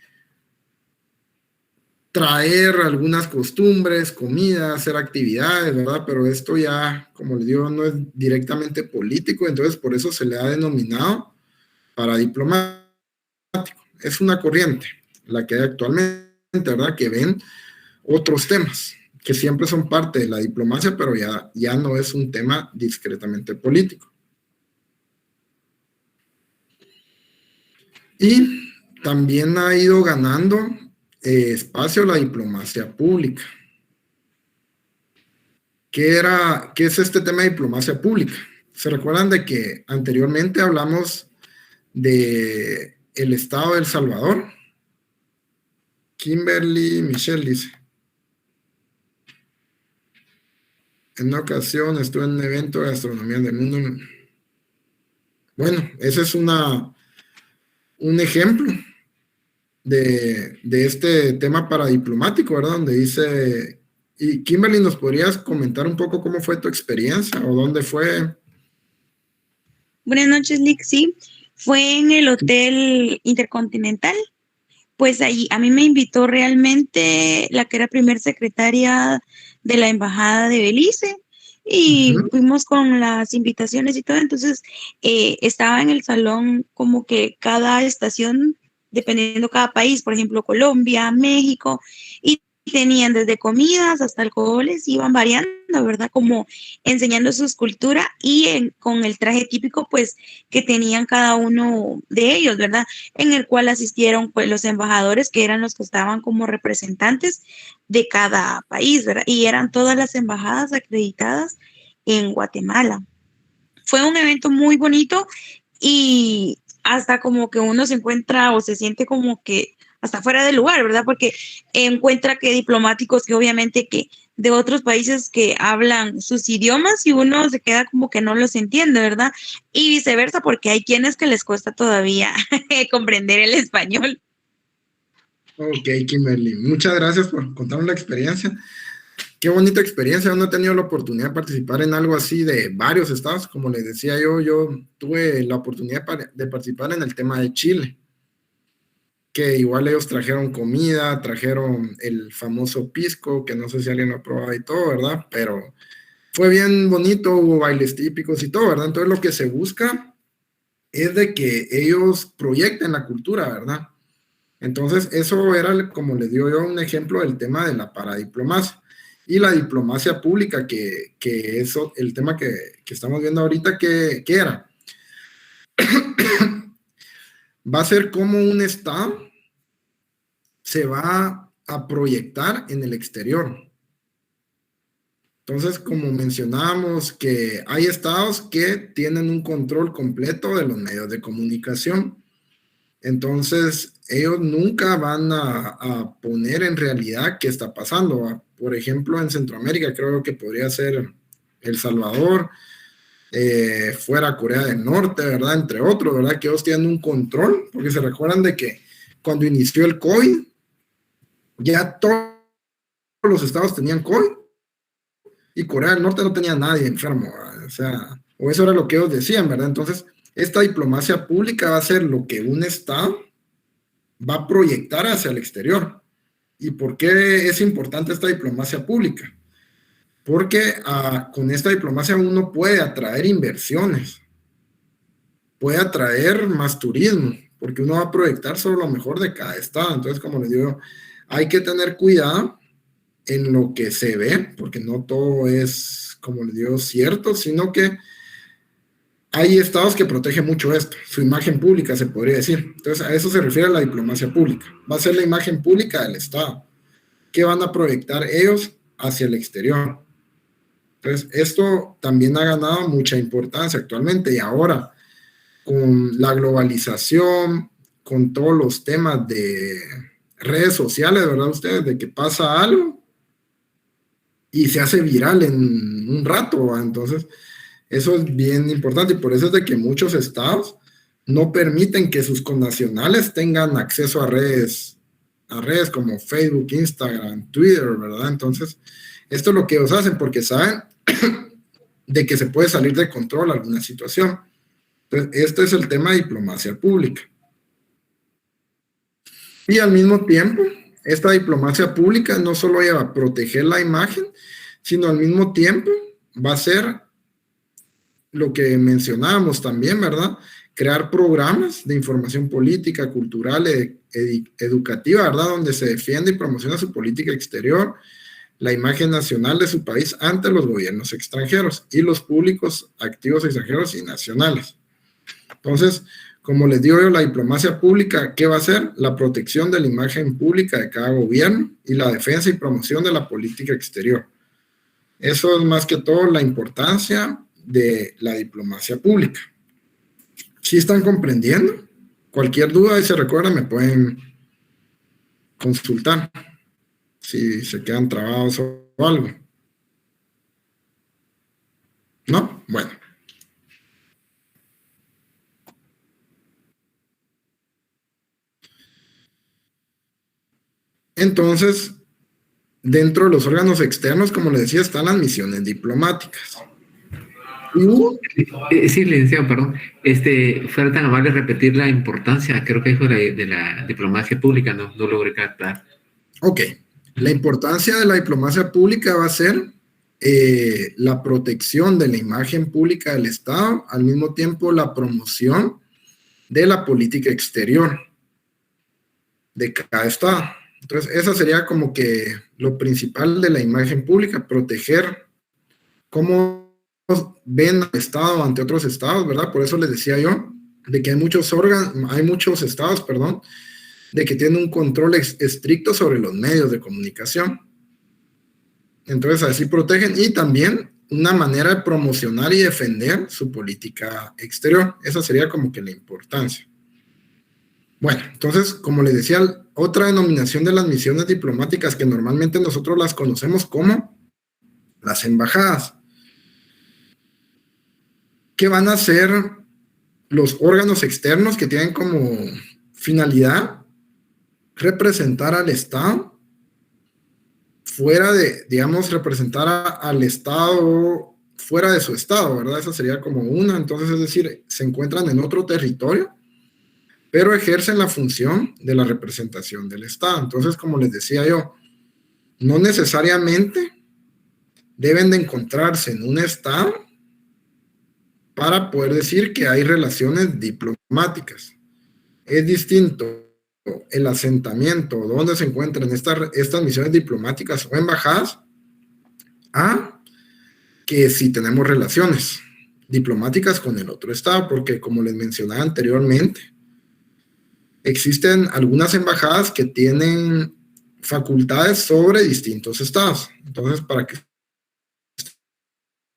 traer algunas costumbres, comida, hacer actividades, ¿verdad? Pero esto ya, como les digo, no es directamente político, entonces por eso se le ha denominado paradiplomático. Es una corriente, la que hay actualmente, ¿verdad? Que ven otros temas, que siempre son parte de la diplomacia, pero ya no es un tema discretamente político. Y también ha ido ganando espacio la diplomacia pública. ¿Qué es este tema de diplomacia pública? ¿Se recuerdan de que anteriormente hablamos de el Estado de El Salvador? Kimberly Michelle dice: en una ocasión estuve en un evento de gastronomía del mundo. Bueno, ese es un ejemplo de este tema paradiplomático, ¿verdad? Donde dice, y Kimberly, ¿nos podrías comentar un poco cómo fue tu experiencia o dónde fue? Buenas noches, Lick. Sí, fue en el Hotel Intercontinental. Pues ahí a mí me invitó realmente la que era primer secretaria de la Embajada de Belice y fuimos con las invitaciones y todo. Entonces estaba en el salón como que cada estación, dependiendo cada país, por ejemplo, Colombia, México, y tenían desde comidas hasta alcoholes, iban variando, ¿verdad? Como enseñando su cultura y con el traje típico, pues, que tenían cada uno de ellos, ¿verdad? En el cual asistieron, pues, los embajadores, que eran los que estaban como representantes de cada país, ¿verdad? Y eran todas las embajadas acreditadas en Guatemala. Fue un evento muy bonito y hasta como que uno se encuentra o se siente como que hasta fuera del lugar, ¿verdad? Porque encuentra que diplomáticos que obviamente que de otros países que hablan sus idiomas y uno se queda como que no los entiende, ¿verdad? Y viceversa, porque hay quienes que les cuesta todavía comprender el español. Ok, Kimberly, muchas gracias por contarnos la experiencia. Qué bonita experiencia. Yo no he tenido la oportunidad de participar en algo así de varios estados. Como les decía yo tuve la oportunidad de participar en el tema de Chile, que igual ellos trajeron comida, trajeron el famoso pisco, que no sé si alguien lo ha probado y todo, ¿verdad? Pero fue bien bonito, hubo bailes típicos y todo, ¿verdad? Entonces lo que se busca es de que ellos proyecten la cultura, ¿verdad? Entonces eso era, como les digo yo, un ejemplo del tema de la paradiplomacia. Y la diplomacia pública, que es el tema que estamos viendo ahorita, ¿qué era? Va a ser como un Estado se va a proyectar en el exterior. Entonces, como mencionábamos, que hay estados que tienen un control completo de los medios de comunicación. Entonces, ellos nunca van a poner en realidad qué está pasando. Por ejemplo, en Centroamérica creo que podría ser El Salvador, fuera Corea del Norte, ¿verdad? Entre otros, ¿verdad? Que ellos tienen un control, porque se recuerdan de que cuando inició el COVID, ya todos los estados tenían COVID y Corea del Norte no tenía nadie enfermo, ¿verdad? O sea, o eso era lo que ellos decían, ¿verdad? Entonces, esta diplomacia pública va a ser lo que un estado va a proyectar hacia el exterior. ¿Y por qué es importante esta diplomacia pública? Porque con esta diplomacia uno puede atraer inversiones, puede atraer más turismo, porque uno va a proyectar sobre lo mejor de cada estado. Entonces, como les digo, hay que tener cuidado en lo que se ve, porque no todo es, como les digo, cierto, sino que hay estados que protegen mucho esto, su imagen pública, se podría decir. Entonces, a eso se refiere la diplomacia pública. Va a ser la imagen pública del estado, que van a proyectar ellos hacia el exterior. Entonces, esto también ha ganado mucha importancia actualmente, y ahora, con la globalización, con todos los temas de redes sociales, ¿verdad? Ustedes, de que pasa algo y se hace viral en un rato, ¿verdad? Entonces, eso es bien importante, y por eso es de que muchos estados no permiten que sus connacionales tengan acceso a redes a redes como Facebook, Instagram, Twitter, ¿verdad? Entonces, esto es lo que ellos hacen porque saben de que se puede salir de control alguna situación. Entonces, este es el tema de diplomacia pública. Y al mismo tiempo, esta diplomacia pública no solo lleva a proteger la imagen, sino al mismo tiempo va a ser lo que mencionábamos también, ¿verdad? Crear programas de información política, cultural, educativa, ¿verdad? Donde se defiende y promociona su política exterior, la imagen nacional de su país ante los gobiernos extranjeros y los públicos activos extranjeros y nacionales. Entonces, como les digo yo, la diplomacia pública, ¿qué va a hacer? La protección de la imagen pública de cada gobierno y la defensa y promoción de la política exterior. Eso es más que todo la importancia de la diplomacia pública. ¿Sí están comprendiendo? Cualquier duda, y se recuerdan, me pueden consultar si se quedan trabados o algo. ¿No? Bueno. Entonces, dentro de los órganos externos, como les decía, están las misiones diplomáticas. Sí, licenciado, perdón. Fuera tan amable repetir la importancia, creo que dijo de la diplomacia pública, no logré captar. Ok. La importancia de la diplomacia pública va a ser la protección de la imagen pública del Estado, al mismo tiempo la promoción de la política exterior de cada Estado. Entonces, esa sería como que lo principal de la imagen pública, proteger cómo ven al Estado ante otros estados, ¿verdad? Por eso les decía yo, de que hay muchos estados, de que tienen un control estricto sobre los medios de comunicación. Entonces, así protegen, y también una manera de promocionar y defender su política exterior. Esa sería como que la importancia. Bueno, entonces, como les decía, otra denominación de las misiones diplomáticas que normalmente nosotros las conocemos como las embajadas. ¿Qué van a hacer los órganos externos que tienen como finalidad representar al Estado fuera de, digamos, representar al Estado fuera de su Estado, ¿verdad? Esa sería como una. Entonces, es decir, se encuentran en otro territorio, pero ejercen la función de la representación del Estado. Entonces, como les decía yo, no necesariamente deben de encontrarse en un Estado para poder decir que hay relaciones diplomáticas. Es distinto el asentamiento donde se encuentran estas misiones diplomáticas o embajadas a que si tenemos relaciones diplomáticas con el otro Estado, porque como les mencionaba anteriormente, existen algunas embajadas que tienen facultades sobre distintos estados. Entonces, para que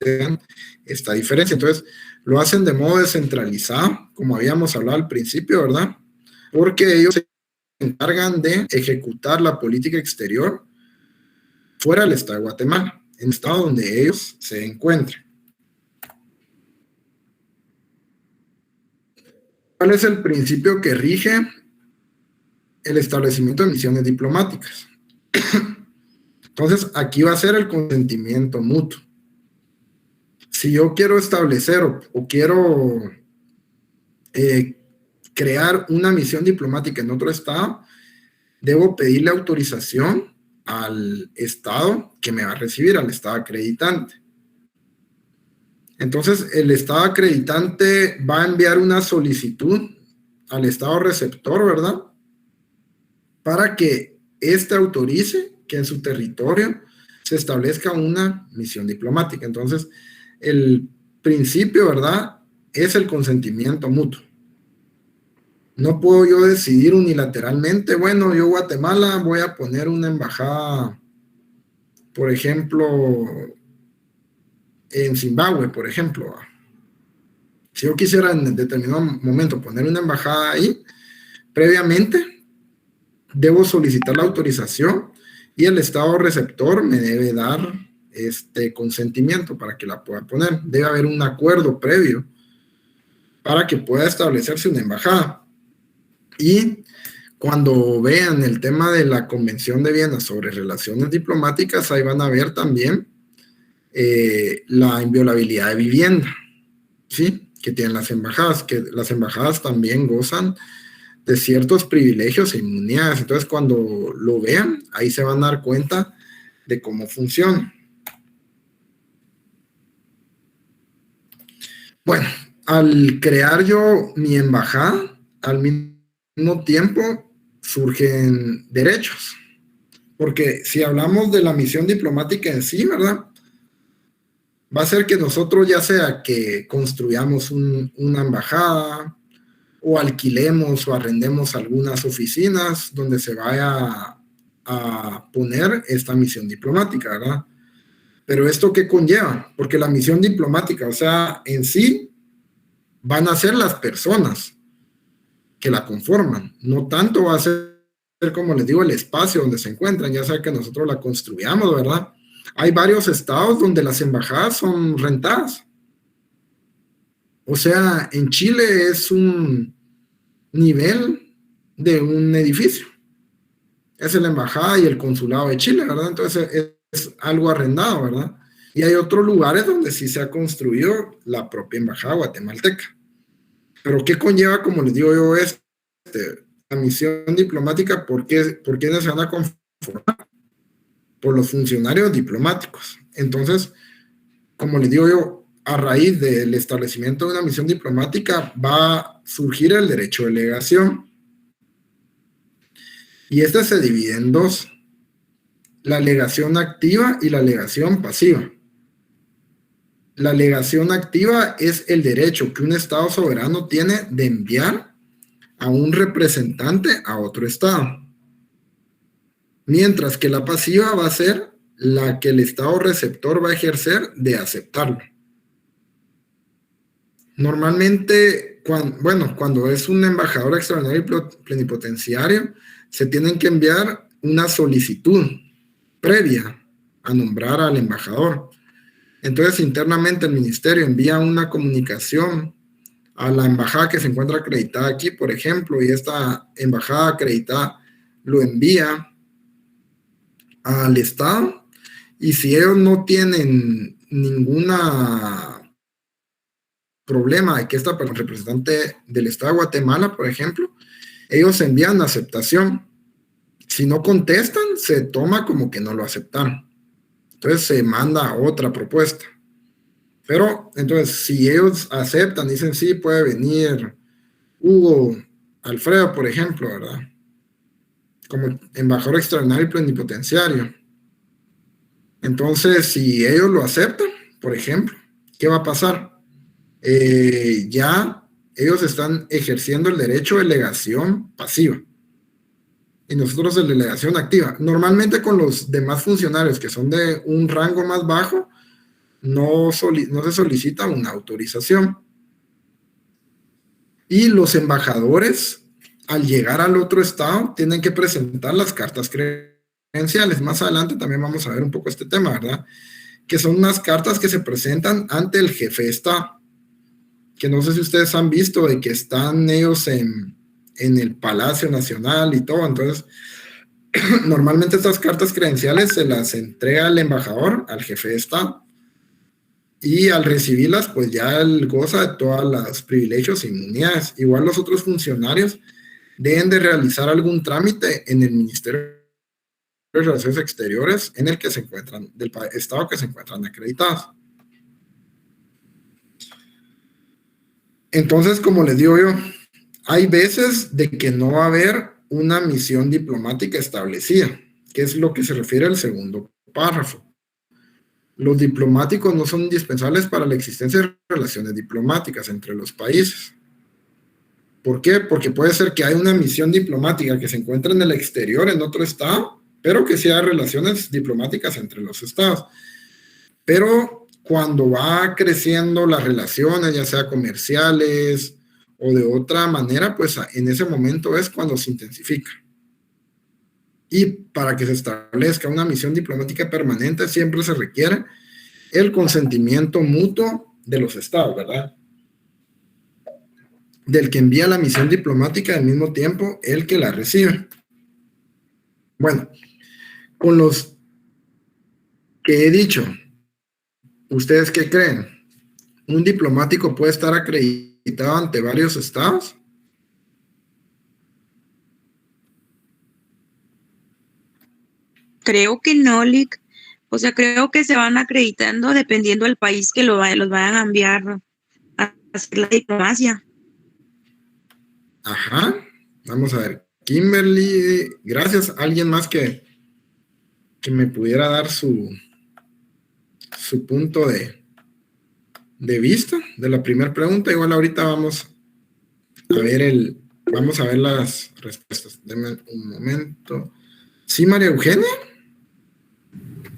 vean esta diferencia. Entonces, lo hacen de modo descentralizado, como habíamos hablado al principio, ¿verdad? Porque ellos se encargan de ejecutar la política exterior fuera del Estado de Guatemala, en el estado donde ellos se encuentran. ¿Cuál es el principio que rige el establecimiento de misiones diplomáticas? Entonces, aquí va a ser el consentimiento mutuo. Si yo quiero establecer o quiero crear una misión diplomática en otro estado, debo pedirle autorización al estado que me va a recibir, al estado acreditante. Entonces, el estado acreditante va a enviar una solicitud al estado receptor, ¿verdad? Para que éste autorice que en su territorio se establezca una misión diplomática. Entonces, el principio, ¿verdad?, es el consentimiento mutuo. No puedo yo decidir unilateralmente, bueno, yo Guatemala voy a poner una embajada, por ejemplo, en Zimbabue, por ejemplo. Si yo quisiera en determinado momento poner una embajada ahí, previamente debo solicitar la autorización y el estado receptor me debe dar este consentimiento para que la pueda poner. Debe haber un acuerdo previo para que pueda establecerse una embajada. Y cuando vean el tema de la Convención de Viena sobre relaciones diplomáticas, ahí van a ver también la inviolabilidad de vivienda, ¿sí? Que tienen las embajadas, que las embajadas también gozan de ciertos privilegios e inmunidades. Entonces, cuando lo vean, ahí se van a dar cuenta de cómo funciona. Bueno, al crear yo mi embajada, al mismo tiempo surgen derechos. Porque si hablamos de la misión diplomática en sí, ¿verdad? Va a ser que nosotros, ya sea que construyamos una embajada o alquilemos o arrendemos algunas oficinas donde se vaya a poner esta misión diplomática, ¿verdad? Pero ¿esto qué conlleva? Porque la misión diplomática, o sea, en sí, van a ser las personas que la conforman. No tanto va a ser, como les digo, el espacio donde se encuentran, ya sea que nosotros la construyamos, ¿verdad? Hay varios estados donde las embajadas son rentadas. O sea, en Chile es un nivel de un edificio. Es la embajada y el consulado de Chile, ¿verdad? Entonces es algo arrendado, ¿verdad? Y hay otros lugares donde sí se ha construido la propia embajada guatemalteca. Pero ¿qué conlleva, como les digo yo, la misión diplomática? ¿Por quiénes se van a conformar? Por los funcionarios diplomáticos. Entonces, como les digo yo, a raíz del establecimiento de una misión diplomática va a surgir el derecho de legación. Y este se divide en dos: la legación activa y la legación pasiva. La legación activa es el derecho que un Estado soberano tiene de enviar a un representante a otro Estado. Mientras que la pasiva va a ser la que el Estado receptor va a ejercer de aceptarlo. Normalmente, cuando es un embajador extraordinario y plenipotenciario, se tienen que enviar una solicitud previa a nombrar al embajador. Entonces, internamente el ministerio envía una comunicación a la embajada que se encuentra acreditada aquí, por ejemplo, y esta embajada acreditada lo envía al Estado, y si ellos no tienen ninguna problema de que esta persona, representante del Estado de Guatemala, por ejemplo, ellos envían aceptación. Si no contestan, se toma como que no lo aceptaron. Entonces se manda otra propuesta. Pero, entonces, si ellos aceptan, dicen sí, puede venir Hugo Alfredo, por ejemplo, ¿verdad? Como embajador extraordinario y plenipotenciario. Entonces, si ellos lo aceptan, por ejemplo, ¿qué va a pasar? Ya ellos están ejerciendo el derecho de legación pasiva y nosotros el de legación activa. Normalmente con los demás funcionarios que son de un rango más bajo, no se solicita una autorización. Y los embajadores, al llegar al otro estado, tienen que presentar las cartas credenciales. Más adelante también vamos a ver un poco este tema, ¿verdad? Que son unas cartas que se presentan ante el jefe de estado, que no sé si ustedes han visto, de que están ellos en el Palacio Nacional y todo. Entonces, normalmente estas cartas credenciales se las entrega el embajador al jefe de estado, y al recibirlas, pues ya él goza de todos los privilegios e inmunidades. Igual los otros funcionarios deben de realizar algún trámite en el Ministerio de Relaciones Exteriores en el que se encuentran, del estado que se encuentran acreditados. Entonces, como les digo yo, hay veces de que no va a haber una misión diplomática establecida, que es lo que se refiere al segundo párrafo. Los diplomáticos no son indispensables para la existencia de relaciones diplomáticas entre los países. ¿Por qué? Porque puede ser que haya una misión diplomática que se encuentre en el exterior, en otro estado, pero que sí haya relaciones diplomáticas entre los estados. Pero cuando va creciendo las relaciones, ya sea comerciales o de otra manera, pues en ese momento es cuando se intensifica. Y para que se establezca una misión diplomática permanente siempre se requiere el consentimiento mutuo de los estados, ¿verdad? del que envía la misión diplomática y al mismo tiempo el que la recibe. Bueno, con los que he dicho, ¿ustedes qué creen? ¿Un diplomático puede estar acreditado ante varios estados? Creo que no, Lick. O sea, creo que se van acreditando dependiendo del país que los vayan a enviar a hacer la diplomacia. Ajá. Vamos a ver. Kimberly, gracias. ¿Alguien más que me pudiera dar su punto de vista de la primera pregunta? Igual ahorita vamos a ver las respuestas. Denme un momento. ¿Sí, María Eugenia?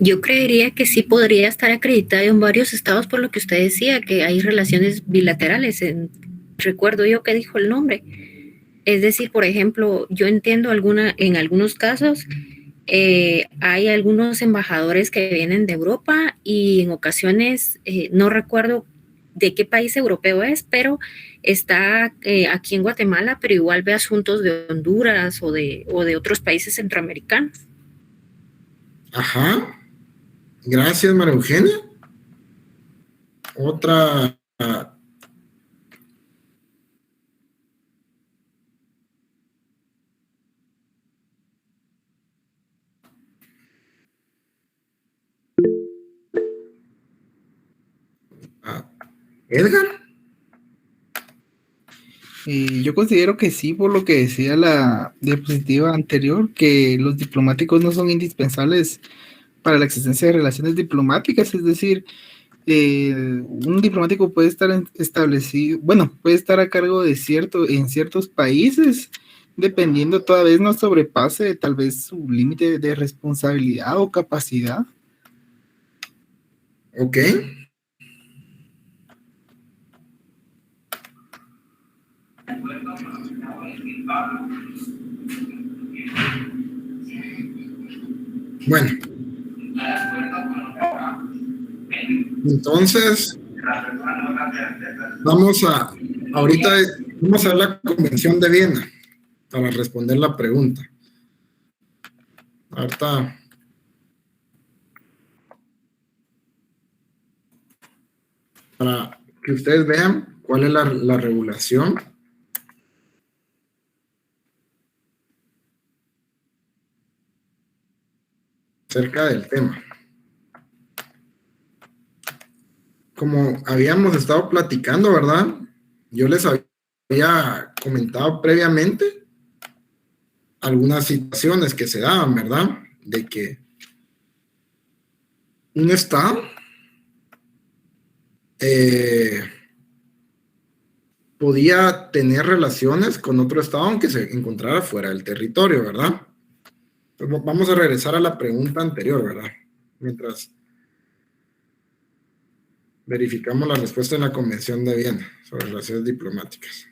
Yo creería que sí podría estar acreditado en varios estados por lo que usted decía, que hay relaciones bilaterales. Recuerdo yo que dijo el nombre. Es decir, por ejemplo, yo entiendo en algunos casos hay algunos embajadores que vienen de Europa y en ocasiones, no recuerdo de qué país europeo es, pero está aquí en Guatemala, pero igual ve asuntos de Honduras o de otros países centroamericanos. Ajá. Gracias, María Eugenia. Otra. Edgar. Yo considero que sí, por lo que decía la diapositiva anterior, que los diplomáticos no son indispensables para la existencia de relaciones diplomáticas, es decir, un diplomático puede estar establecido, bueno, puede estar a cargo de en ciertos países, dependiendo toda vez no sobrepase tal vez su límite de responsabilidad o capacidad. Ok. Bueno. Entonces, ahorita vamos a ver la Convención de Viena para responder la pregunta. Ahorita. Para que ustedes vean cuál es la regulación. Acerca del tema. Como habíamos estado platicando, ¿verdad? Yo les había comentado previamente algunas situaciones que se daban, ¿verdad? De que un estado podía tener relaciones con otro estado aunque se encontrara fuera del territorio, ¿verdad? Entonces, vamos a regresar a la pregunta anterior, ¿verdad? Mientras verificamos la respuesta en la Convención de Viena sobre relaciones diplomáticas.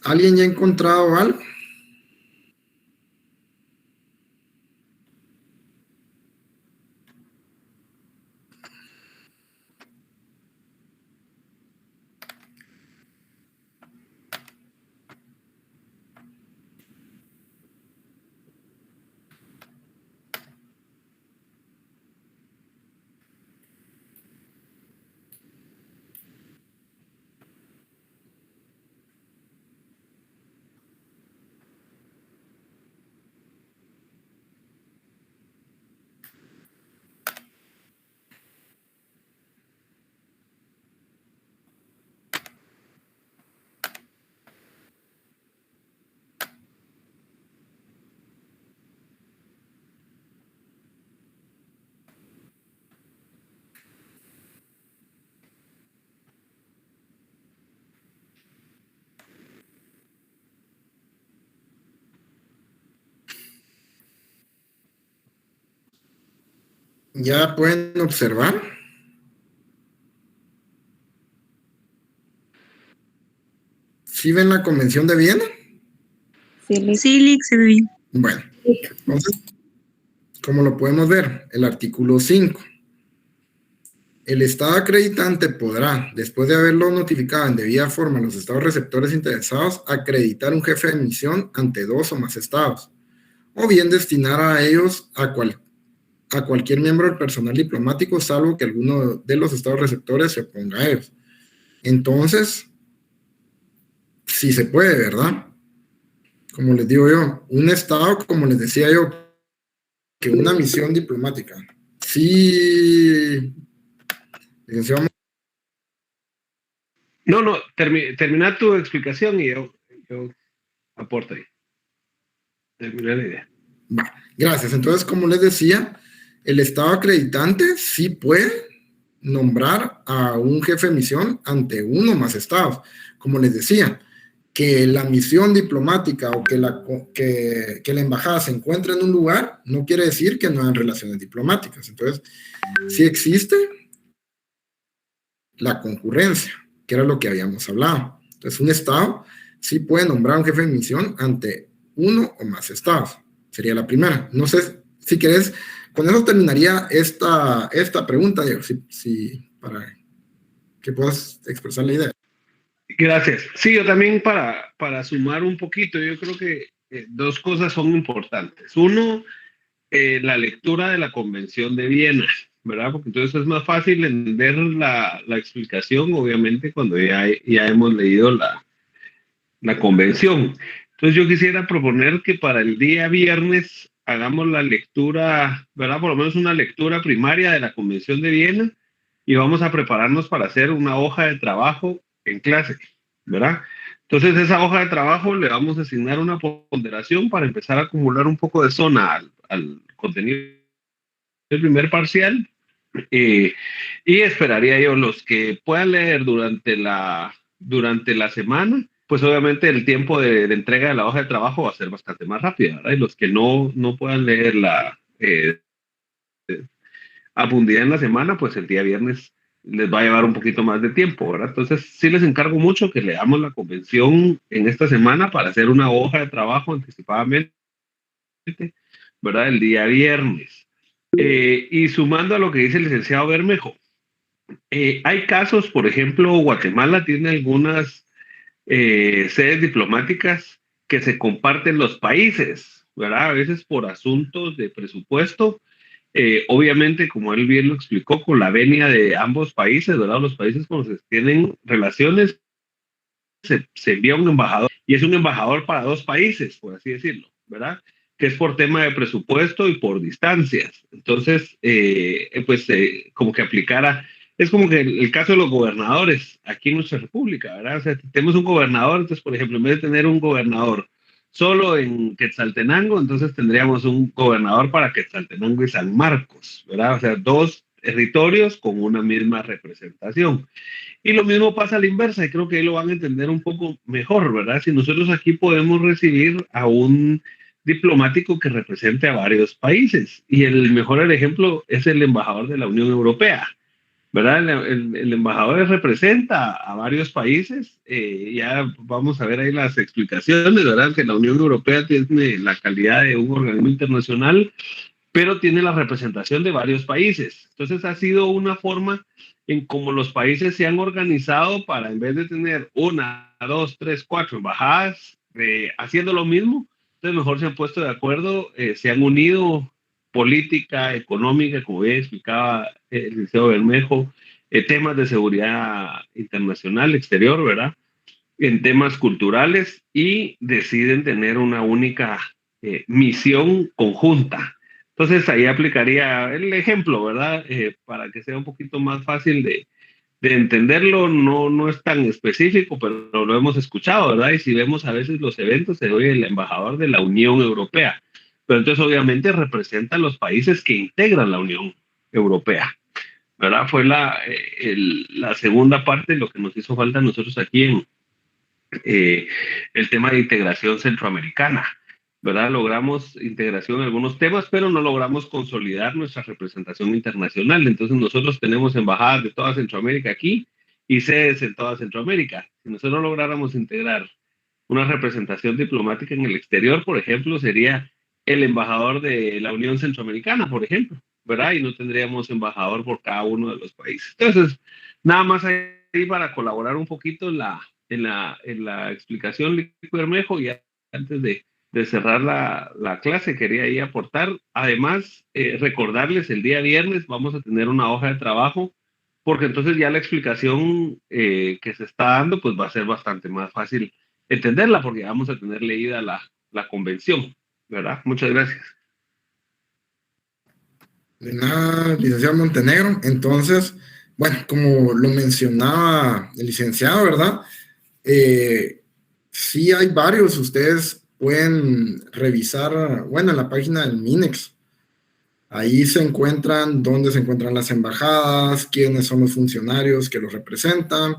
¿Alguien ya ha encontrado algo? Ya pueden observar. ¿Sí ven la Convención de Viena? Sí, Lick, se ve bien. Bueno, entonces como lo podemos ver, el artículo 5. El Estado acreditante podrá, después de haberlo notificado en debida forma a los estados receptores interesados, acreditar un jefe de misión ante 2 o más estados, o bien destinar a ellos a cualquier miembro del personal diplomático, salvo que alguno de los estados receptores se oponga a ellos. Entonces, sí se puede, ¿verdad? Como les digo yo, un estado, como les decía yo, que una misión diplomática. Sí, licenciado. No, termina tu explicación y yo aporto ahí. Termina la idea. Va, gracias. Entonces, como les decía, el estado acreditante sí puede nombrar a un jefe de misión ante uno o más estados. Como les decía, que la misión diplomática o que la embajada se encuentre en un lugar no quiere decir que no hayan relaciones diplomáticas. Entonces, sí existe la concurrencia, que era lo que habíamos hablado. Entonces, un estado sí puede nombrar a un jefe de misión ante uno o más estados. Sería la primera. No sé si querés, con eso terminaría esta pregunta, Diego, para que puedas expresar la idea. Gracias. Sí, yo también para sumar un poquito, yo creo que 2 cosas son importantes. Uno, la lectura de la Convención de Viena, ¿verdad? Porque entonces es más fácil entender la explicación, obviamente, cuando ya hemos leído la Convención. Entonces yo quisiera proponer que para el día viernes hagamos la lectura, ¿verdad? Por lo menos una lectura primaria de la Convención de Viena y vamos a prepararnos para hacer una hoja de trabajo en clase, ¿verdad? Entonces esa hoja de trabajo le vamos a asignar una ponderación para empezar a acumular un poco de zona al contenido del primer parcial y esperaría yo los que puedan leer durante la semana, pues obviamente el tiempo de entrega de la hoja de trabajo va a ser bastante más rápido, ¿verdad? Y los que no puedan leer a profundidad en la semana, pues el día viernes les va a llevar un poquito más de tiempo, ¿verdad? Entonces, sí les encargo mucho que leamos la convención en esta semana para hacer una hoja de trabajo anticipadamente, ¿verdad? El día viernes. Y sumando a lo que dice el licenciado Bermejo, hay casos, por ejemplo, Guatemala tiene algunas sedes diplomáticas que se comparten los países, ¿verdad? A veces por asuntos de presupuesto. Obviamente, como él bien lo explicó, con la venia de ambos países, ¿verdad? Los países con los que tienen relaciones, se envía un embajador, y es un embajador para 2 países, por así decirlo, ¿verdad? Que es por tema de presupuesto y por distancias. Entonces, como que aplicara, es como que el caso de los gobernadores aquí en nuestra república, ¿verdad? O sea, tenemos un gobernador, entonces, por ejemplo, en vez de tener un gobernador solo en Quetzaltenango, entonces tendríamos un gobernador para Quetzaltenango y San Marcos, ¿verdad? O sea, 2 territorios con una misma representación. Y lo mismo pasa a la inversa, y creo que ahí lo van a entender un poco mejor, ¿verdad? Si nosotros aquí podemos recibir a un diplomático que represente a varios países, y el mejor ejemplo es el embajador de la Unión Europea, ¿verdad? El embajador representa a varios países, ya vamos a ver ahí las explicaciones, ¿verdad? Que la Unión Europea tiene la calidad de un organismo internacional, pero tiene la representación de varios países. Entonces ha sido una forma en cómo los países se han organizado para, en vez de tener 1, 2, 3, 4 embajadas haciendo lo mismo, entonces mejor se han puesto de acuerdo, se han unido política, económica, como bien explicaba el licenciado Bermejo, temas de seguridad internacional, exterior, ¿verdad? En temas culturales, y deciden tener una única misión conjunta. Entonces ahí aplicaría el ejemplo, ¿verdad? Para que sea un poquito más fácil de entenderlo, no es tan específico, pero lo hemos escuchado, ¿verdad? Y si vemos a veces los eventos, se oye el embajador de la Unión Europea. Pero entonces obviamente representa a los países que integran la Unión Europea, ¿verdad? Fue la segunda parte de lo que nos hizo falta a nosotros aquí en el tema de integración centroamericana, ¿verdad? Logramos integración en algunos temas, pero no logramos consolidar nuestra representación internacional. Entonces nosotros tenemos embajadas de toda Centroamérica aquí y sedes en toda Centroamérica. Si nosotros lográramos integrar una representación diplomática en el exterior, por ejemplo, sería el embajador de la Unión Centroamericana, por ejemplo, ¿verdad? Y no tendríamos embajador por cada uno de los países. Entonces, nada más ahí para colaborar un poquito en la explicación, Lic Bermejo, y antes de cerrar la clase, quería ahí aportar, además, recordarles, el día viernes vamos a tener una hoja de trabajo, porque entonces ya la explicación que se está dando, pues va a ser bastante más fácil entenderla, porque vamos a tener leída la convención, ¿verdad? Muchas gracias. De nada, licenciado Montenegro. Entonces, bueno, como lo mencionaba el licenciado, ¿verdad? Sí hay varios, ustedes pueden revisar, bueno, en la página del MINEX. Ahí se encuentran dónde se encuentran las embajadas, quiénes son los funcionarios que los representan.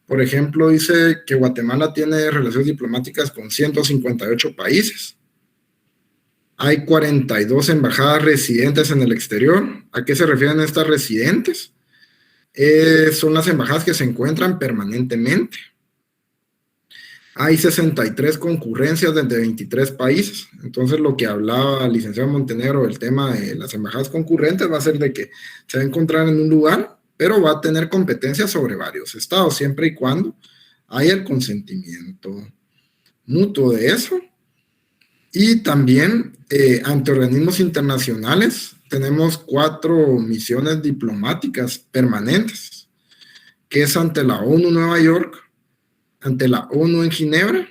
Por ejemplo, dice que Guatemala tiene relaciones diplomáticas con 158 países. Hay 42 embajadas residentes en el exterior. ¿A qué se refieren estas residentes? Son las embajadas que se encuentran permanentemente. Hay 63 concurrencias desde 23 países. Entonces, lo que hablaba el licenciado Montenegro del tema de las embajadas concurrentes va a ser de que se va a encontrar en un lugar, pero va a tener competencia sobre varios estados, siempre y cuando haya el consentimiento mutuo de eso. Y también, ante organismos internacionales, tenemos 4 misiones diplomáticas permanentes, que es ante la ONU Nueva York, ante la ONU en Ginebra,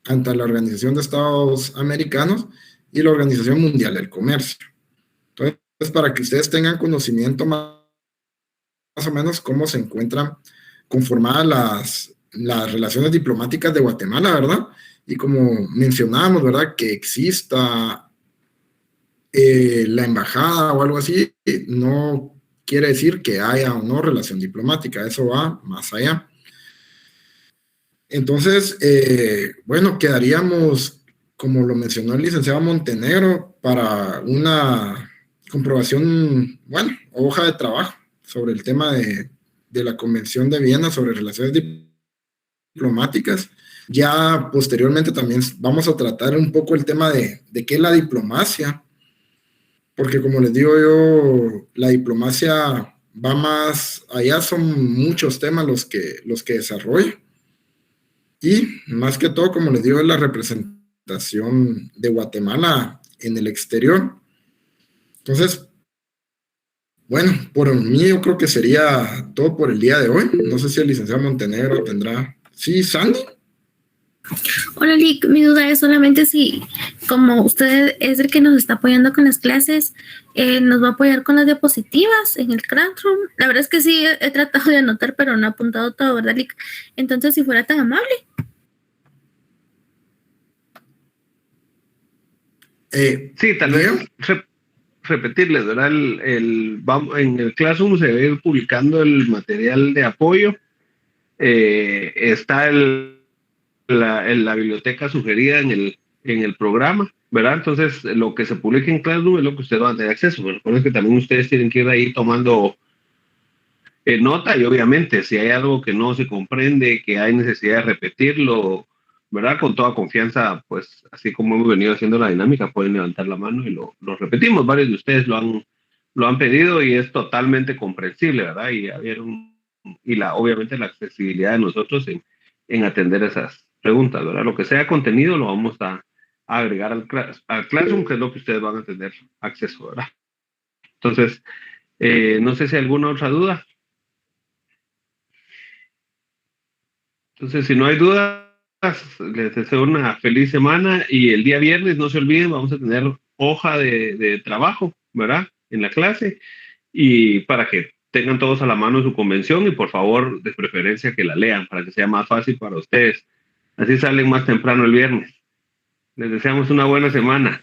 ante la Organización de Estados Americanos y la Organización Mundial del Comercio. Entonces, para que ustedes tengan conocimiento más o menos cómo se encuentran conformadas las relaciones diplomáticas de Guatemala, ¿verdad? Y como mencionábamos, ¿verdad? Que exista la embajada o algo así, no quiere decir que haya o no relación diplomática, eso va más allá. Entonces, bueno, quedaríamos, como lo mencionó el licenciado Montenegro, para una comprobación, bueno, hoja de trabajo sobre el tema de la Convención de Viena sobre relaciones diplomáticas. Ya posteriormente también vamos a tratar un poco el tema de qué es la diplomacia, porque como les digo yo, la diplomacia va más allá, son muchos temas los que desarrolla. Y más que todo, como les digo, es la representación de Guatemala en el exterior. Entonces, bueno, por mí yo creo que sería todo por el día de hoy. No sé si el licenciado Montenegro tendrá... ¿Sí, Sandy? Hola, Lic, mi duda es solamente si, como usted es el que nos está apoyando con las clases, nos va a apoyar con las diapositivas en el Classroom. La verdad es que sí, he tratado de anotar, pero no he apuntado todo, ¿verdad, Lic? Entonces, si fuera tan amable. Sí, tal vez repetirles, ¿verdad? En el Classroom se va a ir publicando el material de apoyo. Está la biblioteca sugerida en el programa, ¿verdad? Entonces, lo que se publique en Classroom es lo que ustedes van a tener acceso. Bueno, recuerden que también ustedes tienen que ir ahí tomando nota, y obviamente, si hay algo que no se comprende, que hay necesidad de repetirlo, ¿verdad? Con toda confianza, pues, así como hemos venido haciendo la dinámica, pueden levantar la mano y lo repetimos. Varios de ustedes lo han pedido y es totalmente comprensible, ¿verdad? Y obviamente la accesibilidad de nosotros en atender esas preguntas, ¿verdad? Lo que sea contenido lo vamos a agregar al Classroom, que es lo que ustedes van a tener acceso, ¿verdad? Entonces, no sé si hay alguna otra duda. Entonces, si no hay dudas, les deseo una feliz semana, y el día viernes, no se olviden, vamos a tener hoja de trabajo, ¿verdad? En la clase, y para que tengan todos a la mano su convención, y por favor, de preferencia, que la lean para que sea más fácil para ustedes. Así salen más temprano el viernes. Les deseamos una buena semana.